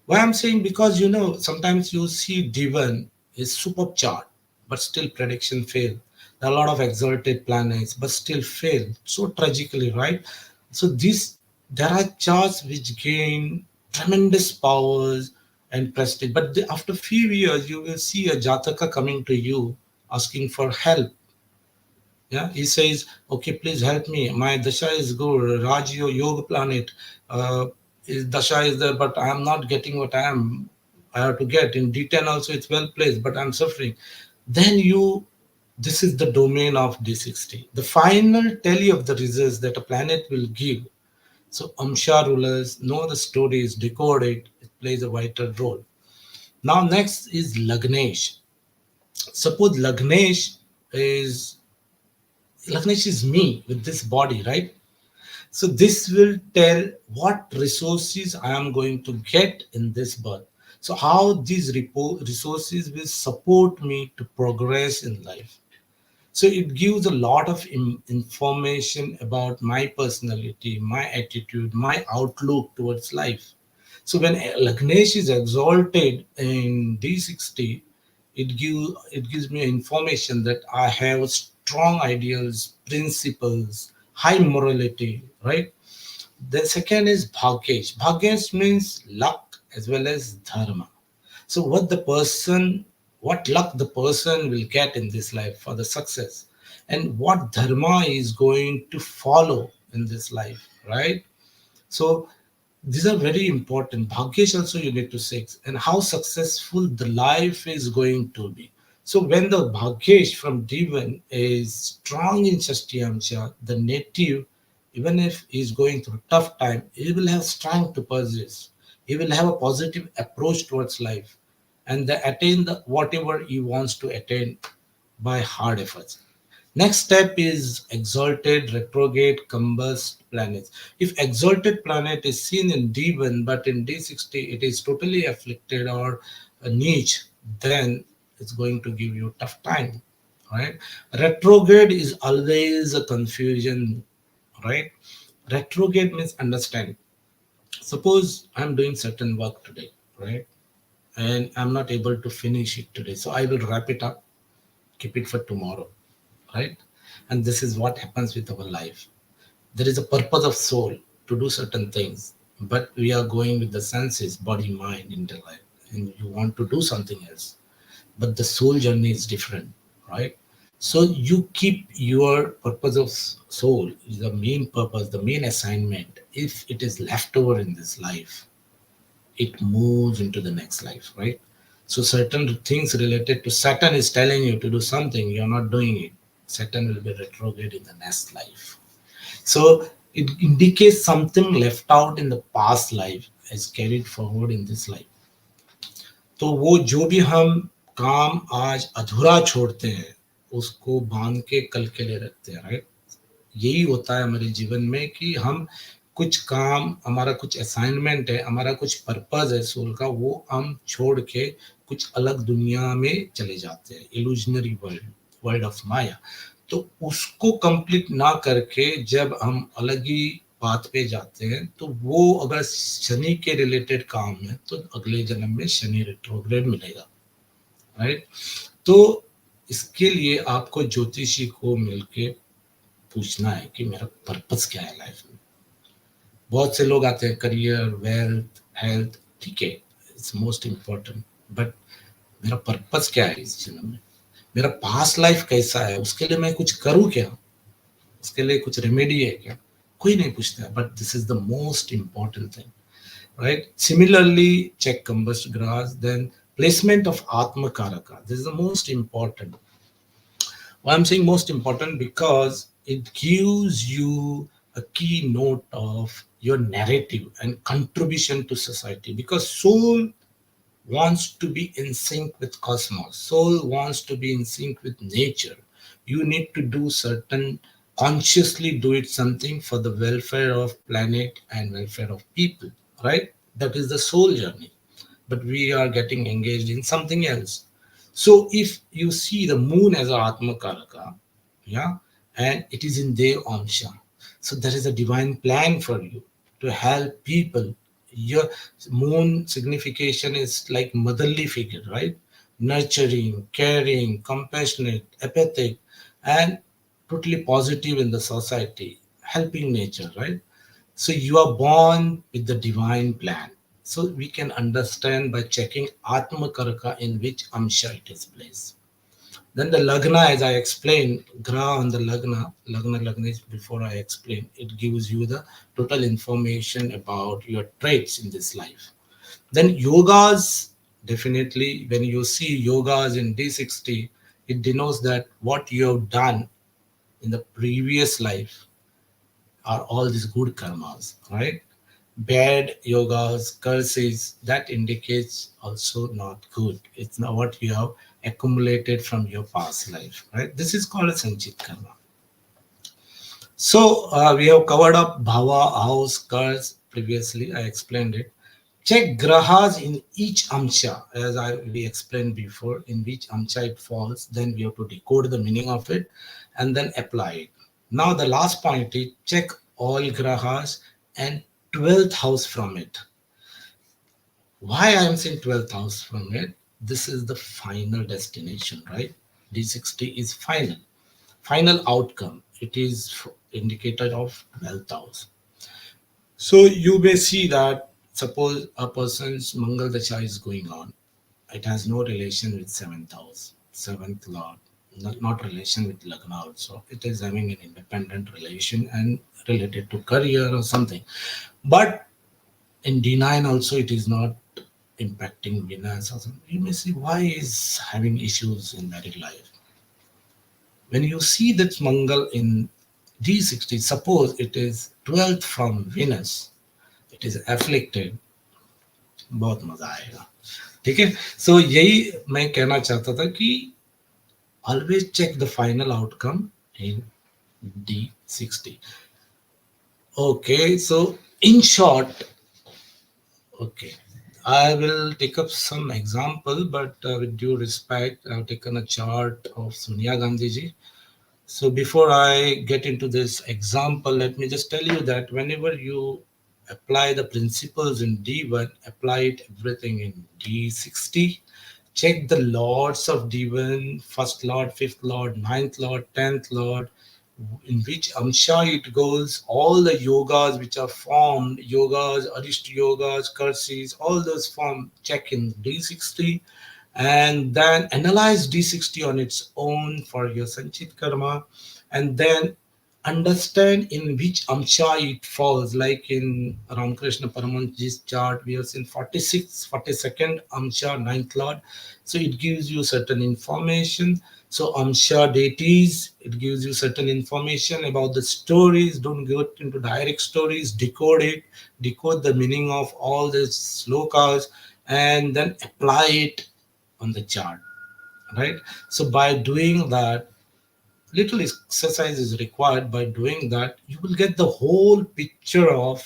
Why I'm saying, because sometimes you see D1 is superb chart, but still prediction fail. There are a lot of exalted planets, but still fail so tragically, right? So there are charts which gain tremendous powers and prestige, but after few years you will see a Jataka coming to you asking for help. Yeah, he says, okay, please help me. My dasha is good. Raj Yoga planet, is dasha is there, but I am not getting what I have to get. In D10 also, it's well placed, but I'm suffering. Then this is the domain of D60. The final tally of the results that a planet will give. So Amsha rulers know the stories, decode it. It plays a vital role. Now next is Lagnesh. Suppose Lagnesh is me with this body, right? So this will tell what resources I am going to get in this birth. So how these resources will support me to progress in life. So it gives a lot of information about my personality, my attitude, my outlook towards life. So when Lagnesh is exalted in D60, it gives me information that I have strong ideals, principles, high morality, right? The second is Bhagyesh. Bhagyesh means luck as well as dharma. So what luck the person will get in this life for the success, and what dharma is going to follow in this life, right? So these are very important. Bhagyesh also you need to seek, and how successful the life is going to be. So when the Bhagyesh from Divan is strong in Shastyamsha, the native, even if he's going through tough time, he will have strength to persist. He will have a positive approach towards life, and they attain the whatever he wants to attain by hard efforts. Next step is exalted, retrograde, combust planets. If exalted planet is seen in D1 but in D60 it is totally afflicted or a niche, then it's going to give you tough time, right? Retrograde is always a confusion, right? Retrograde means understand. Suppose I'm doing certain work today, right? And I'm not able to finish it today. So I will wrap it up, keep it for tomorrow, right? And this is what happens with our life. There is a purpose of soul to do certain things. but we are going with the senses, body, mind, intellect, and you want to do something else. But the soul journey is different, right? So you keep your purpose of soul, the main purpose, the main assignment. If it is left over in this life, it moves into the next life, right? So certain things related to Saturn is telling you to do something, you're not doing it. Saturn will be retrograde in the next life. So it indicates something left out in the past life is carried forward in this life. तो वो जो भी हम काम आज अधूरा छोड़ते हैं उसको बांध के कल के लिए रखते हैं, राइट? यही होता है हमारे जीवन में कि हम कुछ काम, हमारा कुछ असाइनमेंट है, हमारा कुछ पर्पस है सोल का, वो हम छोड़ के कुछ अलग दुनिया में चले जाते हैं, इल्यूजनरी वर्ल्ड, वर्ल्ड ऑफ माया। तो उसको कंप्लीट ना करके जब हम अलग ही पाथ पे जाते हैं, तो वो अगर शनि के रिलेटेड काम है तो अगले जन्म में शनि रेट्रोग्रेड मिलेगा, राइट? तो इसके लिए आपको ज्योतिषी को मिलके पूछना है कि मेरा पर्पस क्या है लाइफ में। बहुत से लोग आते हैं, करियर, वेल्थ, हेल्थ, ठीक है, इट्स मोस्ट इम्पोर्टेंट, बट मेरा पर्पस क्या है इस जन्म में, मेरा पास्ट लाइफ कैसा है, उसके लिए मैं कुछ करूं क्या, उसके लिए कुछ रेमेडी है क्या, कोई नहीं पूछता है। But this is the most important thing, right? Similarly check combust ग्रास, देन प्लेसमेंट ऑफ आत्म कारका, this is the most important. Why I'm saying most important, because it gives you a keynote of your narrative and contribution to society. Because soul wants to be in sync with cosmos. Soul wants to be in sync with nature. You need to do certain, consciously do it something for the welfare of planet and welfare of people, right? That is the soul journey. But we are getting engaged in something else. So if you see the moon as a Atma Karaka, yeah, and it is in their Amsha, so there is a divine plan for you to help people. Your moon signification is like motherly figure, right? Nurturing, caring, compassionate, empathic, and totally positive in the society, helping nature, right? So you are born with the divine plan. So we can understand by checking Atma Karaka in which Amsha it is placed. Then the Lagna, as I explained, Gra on the Lagna is before I explain, it gives you the total information about your traits in this life. Then yogas, definitely, when you see yogas in D-60, it denotes that what you have done in the previous life are all these good karmas, right? Bad yogas, curses, that indicates also not good. It's not what you have accumulated from your past life, right? This is called a Sanchit karma. So we have covered up bhava, house, curse previously. I explained it. Check grahas in each amsha, as we explained before, in which amsha it falls. Then we have to decode the meaning of it and then apply it. Now the last point is check all grahas and 12th house from it. Why I am saying 12th house from it? This is the final destination, right? D60 is final outcome. It is indicator of 12th house. So you may see that suppose a person's Mangal Dacha is going on. It has no relation with seventh house, seventh lord, not relation with Lagna also. It is having an independent relation and related to career or something. But in D9 also it is not impacting Venus or something. You may see why is having issues in married life. When you see that Mangal in D60, suppose it is 12th from Venus, it is afflicted, बहुत मजा आएगा, ठीक है? सो यही मैं कहना चाहता था कि always check the final outcome in D60. Okay, so in short, okay, I will take up some example, but with due respect, I've taken a chart of Sonia Gandhi ji. So before I get into this example, let me just tell you that whenever you apply the principles in D1, apply it everything in D60. Check the lords of D1, first lord, fifth lord, ninth lord, 10th lord, in which amsha it goes, all the yogas which are formed, yogas, arishta yogas, curses, all those form, check in D60, and then analyze D60 on its own for your sanchit karma, and then understand in which amsha it falls. Like in Ramakrishna Paramahansa's chart, we have seen 46, 42nd amsha, ninth lord. So it gives you certain information. So amsha deities, it gives you certain information about the stories. Don't get into direct stories, decode it, decode the meaning of all these slokas, and then apply it on the chart, right? So by doing that, little exercise is required. By doing that, you will get the whole picture of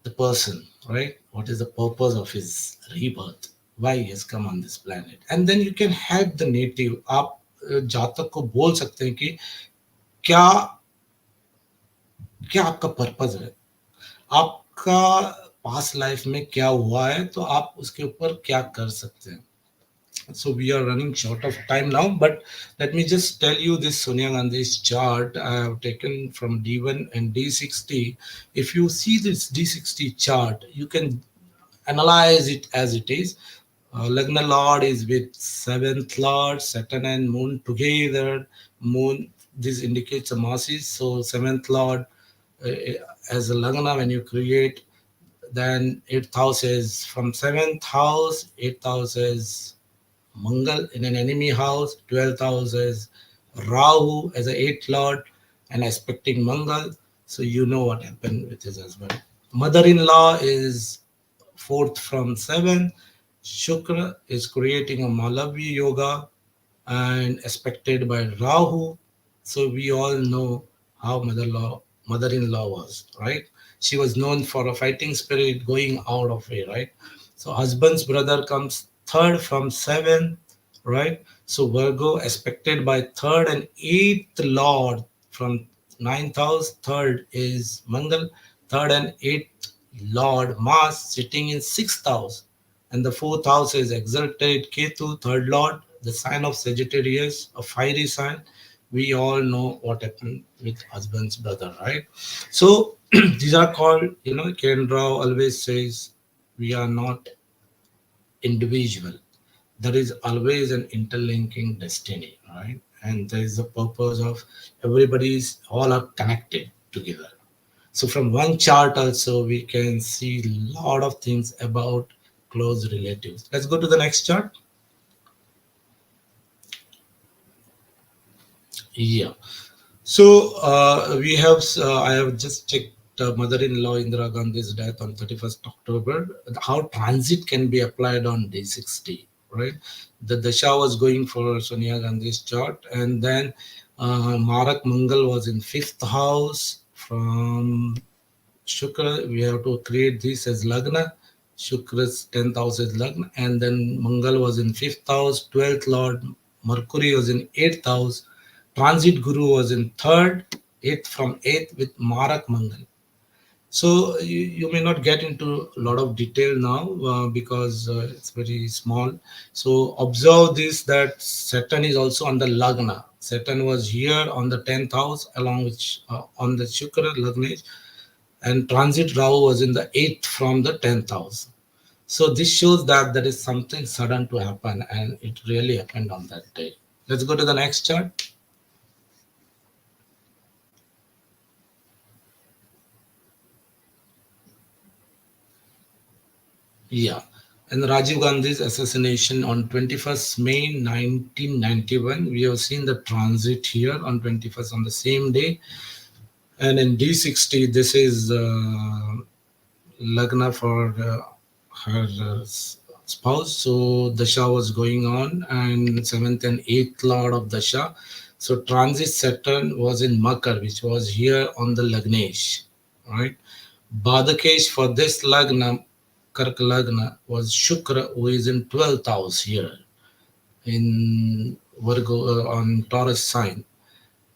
the person, right? What is the purpose of his rebirth, why he has come on this planet, and then you can help the native. आप जातक को बोल सकते हैं कि क्या क्या आपका पर्पस है, आपका पास्ट लाइफ में क्या हुआ है, तो आप उसके ऊपर क्या कर सकते हैं. So we are running short of time now, but let me just tell you this Sonia Gandhi's chart I have taken from D1 and D60. If you see this D60 chart, you can analyze it as it is. Lagna Lord is with seventh Lord, Saturn and Moon together. Moon, this indicates a masses. So seventh Lord uh, as a Lagna when you create, then eighth house is from seventh house, eighth house is Mangal in an enemy house, 12th house is Rahu as a 8th lord and aspecting Mangal. So you know what happened with his husband. Mother in law is 4th from 7. Shukra is creating a Malavi yoga and aspected by Rahu. So we all know how mother-in-law was, right? She was known for a fighting spirit going out of way, right? So husband's brother comes third from seven, right? So Virgo aspected by third and eighth lord from ninth house. Third is Mangal, third and eighth lord Mars sitting in sixth house, and the fourth house is exalted Ketu, third lord, the sign of Sagittarius, a fiery sign. We all know what happened with husband's brother, right? So these are called, Kiran Rao always says, we are not individual. There is always an interlinking destiny, right? And there is a purpose of everybody's all are connected together. So from one chart also we can see a lot of things about close relatives. Let's go to the next chart. Yeah. So we have. I have just checked mother-in-law Indira Gandhi's death on 31st October. How transit can be applied on day 60, right? The dasha was going for Sonia Gandhi's chart, and then Marak Mangal was in fifth house from Shukra. We have to create this as Lagna. Shukra's 10th house is Lagna, and then Mangal was in fifth house. 12th Lord Mercury was in eighth house. Transit Guru was in third, eighth from eighth with Marak Mangal. So you may not get into a lot of detail now because it's very small. So observe this that Saturn is also on the Lagna. Saturn was here on the 10th house along with on the Shukra Lagnesh, and transit Rahu was in the 8th from the 10th house. So this shows that there is something sudden to happen, and it really happened on that day. Let's go to the next chart. Yeah. And Rajiv Gandhi's assassination on 21st May 1991. We have seen the transit here on 21st on the same day. And in D60, this is Lagna for her spouse. So Dasha was going on, and seventh and eighth lord of Dasha. So transit Saturn was in Makar, which was here on the Lagnesh, right? Badakesh for this Lagna, Kark Lagna, was Shukra, who is in 12th house here in Virgo on Taurus sign,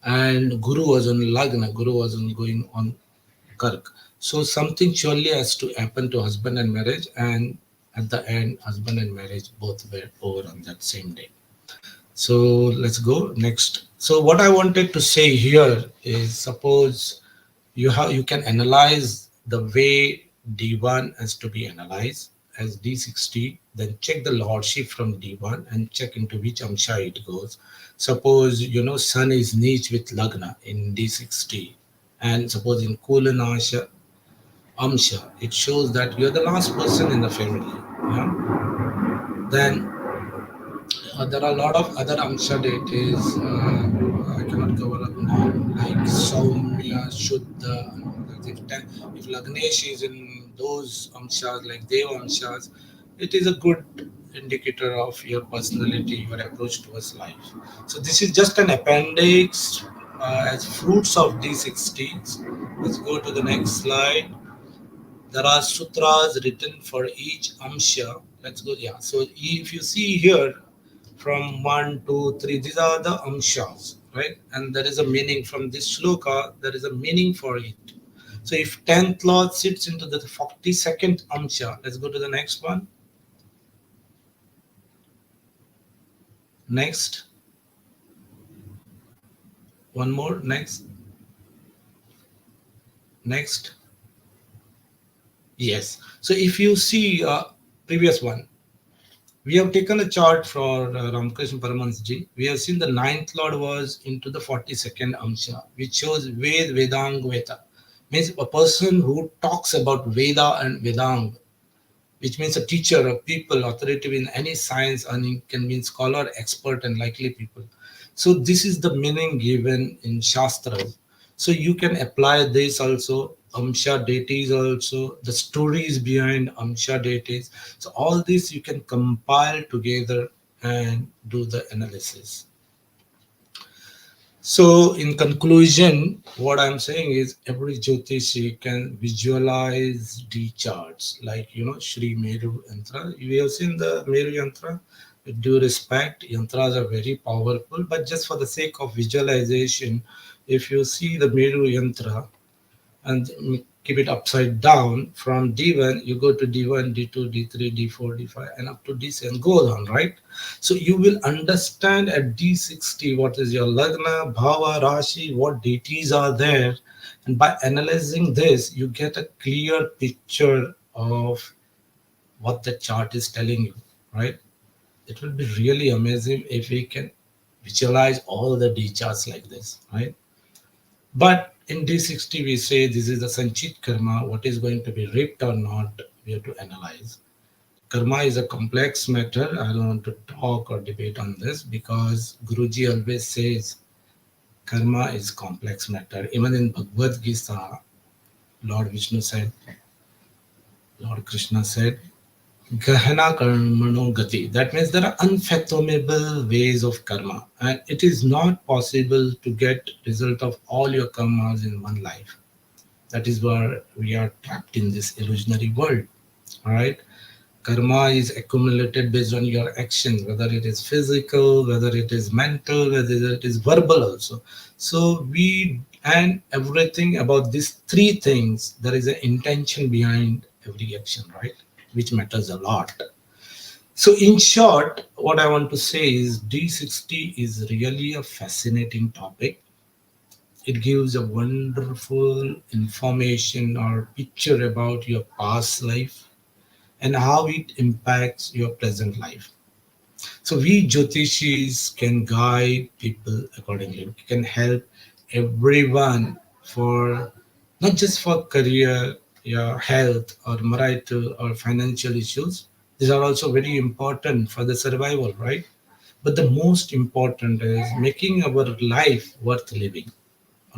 and Guru was on Lagna. Guru was on going on Kirk. So something surely has to happen to husband and marriage, and at the end, husband and marriage both were over on that same day. So let's go next. So what I wanted to say here is, suppose you can analyze the way D1 has to be analyzed as D60, then check the lordship from D1 and check into which amsha it goes. Suppose sun is niche with lagna in D60, and suppose in kulanasha amsha it shows that you're the last person in the family. Yeah? Then there are a lot of other Amsha deities. I cannot cover up now, like Saumya, Shuddha, and all that. If Lagnesh is in those Amshas, like Deva Amshas, it is a good indicator of your personality, your approach towards life. So this is just an appendix as fruits of D60s. Let's go to the next slide. There are sutras written for each amsha. Let's go. Yeah. So if you see here, from one, two, three, these are the amshas, right? And there is a meaning from this shloka. There is a meaning for it. So if 10th lord sits into the 42nd amsha, let's go to the next one. Next, one more. Next, next. Yes. So if you see previous one, we have taken a chart for Ramakrishna Paramahansa. We have seen the ninth lord was into the 42nd Amsha, which shows Vedang Veda. Means a person who talks about Veda and Vedang, which means a teacher, a people, authoritative in any science, and it can mean scholar, expert, and likely people. So this is the meaning given in Shastras. So you can apply this also, Amsha deities also, the stories behind Amsha deities. So all this you can compile together and do the analysis. So, in conclusion, what I'm saying is every Jyotishi can visualize D charts, like Shri Meru Yantra. You have seen the Meru Yantra. With due respect, yantras are very powerful, but just for the sake of visualization, if you see the Meru Yantra, and keep it upside down. From D1, you go to D1, D2, D3, D4, D5, and up to D7, go on, right? So you will understand at D60 what is your Lagna, Bhava, Rashi, what deities are there. And by analyzing this, you get a clear picture of what the chart is telling you, right? It will be really amazing if we can visualize all the D charts like this, right? But in D60, we say this is the Sanchit karma, what is going to be reaped or not, we have to analyze. Karma is a complex matter. I don't want to talk or debate on this because Guruji always says karma is complex matter. Even in Bhagavad Gita, Lord Vishnu said, Lord Krishna said, Gahana karmano gati. That means there are unfathomable ways of karma, and it is not possible to get result of all your karmas in one life. That is where we are trapped in this illusionary world. All right. Karma is accumulated based on your action, whether it is physical, whether it is mental, whether it is verbal also. So we and everything about these three things, there is an intention behind every action, right? Which matters a lot. So in short, what I want to say is D60 is really a fascinating topic. It gives a wonderful information or picture about your past life and how it impacts your present life. So we Jyotishis can guide people accordingly. We can help everyone for not just for career, your health or marital or financial issues. These are also very important for the survival, right? But the most important is making our life worth living,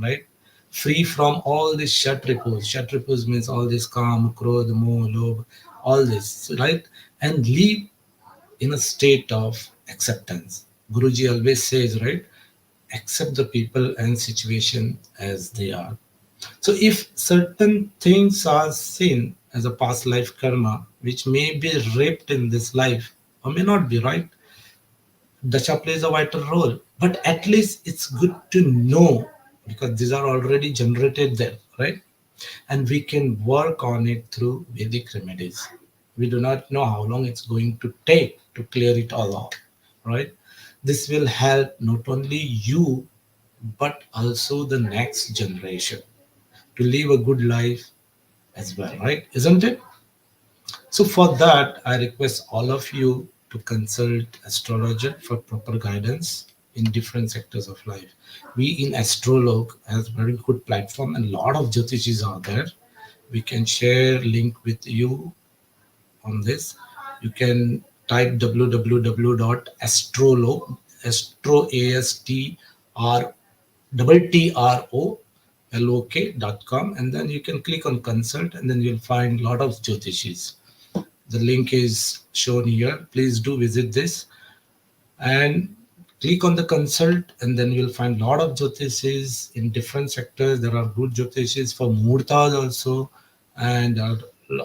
right? Free from all this shatripus. Shatripus means all this calm, krodh, moh, lobh, all this, right? And live in a state of acceptance. Guruji always says, right? Accept the people and situation as they are. So if certain things are seen as a past life karma, which may be reaped in this life or may not be, right? Dasha plays a vital role, but at least it's good to know because these are already generated there, right? And we can work on it through Vedic remedies. We do not know how long it's going to take to clear it all out, right? This will help not only you but also the next generation to live a good life as well, right? Isn't it? So for that, I request all of you to consult astrologer for proper guidance in different sectors of life. We in Astrolog has very good platform and lot of Jyotishis are there. We can share link with you on this. You can type www.astrolog astro a s t r trolok.com, and then you can click on consult, and then you'll find a lot of Jyotishis. The link is shown here. Please do visit this and click on the consult, and then you'll find a lot of jyotishis in different sectors. There are good jyotishis for muhurtas also, and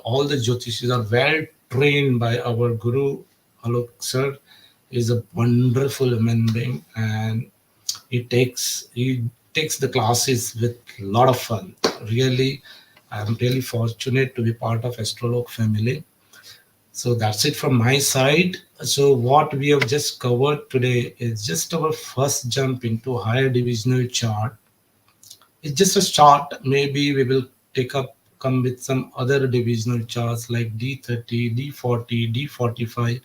all the jyotishis are well trained by our guru. Alok sir is a wonderful human being, and he takes the classes with a lot of fun. Really, I'm really fortunate to be part of Astrolog family. So that's it from my side. So what we have just covered today is just our first jump into higher divisional chart. It's just a start. Maybe we will come with some other divisional charts like D30, D40, D45,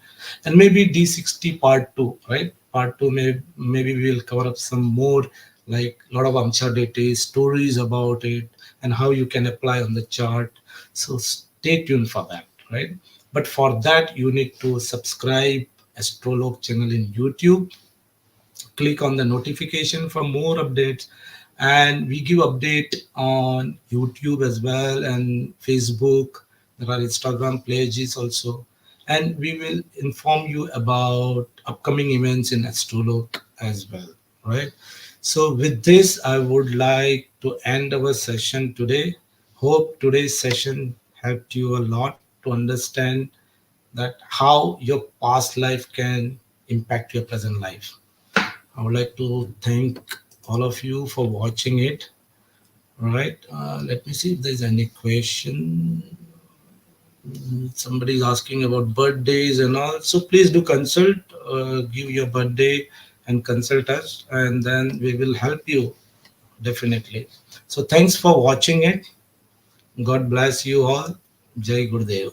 and maybe D60 part 2, right? Part 2, maybe we will cover up some more, like a lot of Amcha data, stories about it, and how you can apply on the chart. So stay tuned for that, right? But for that, you need to subscribe Astrolog channel in YouTube, click on the notification for more updates, and we give update on YouTube as well and Facebook. There are Instagram pages also, and we will inform you about upcoming events in Astrolog as well, right? So with this, I would like to end our session today. Hope today's session helped you a lot to understand that how your past life can impact your present life. I would like to thank all of you for watching it. All right. Let me see if there's any question. Somebody is asking about birthdays and all. So please do consult, give your birthday and consult us, and then we will help you definitely. So thanks for watching it. God bless you all. Jai Gurudev.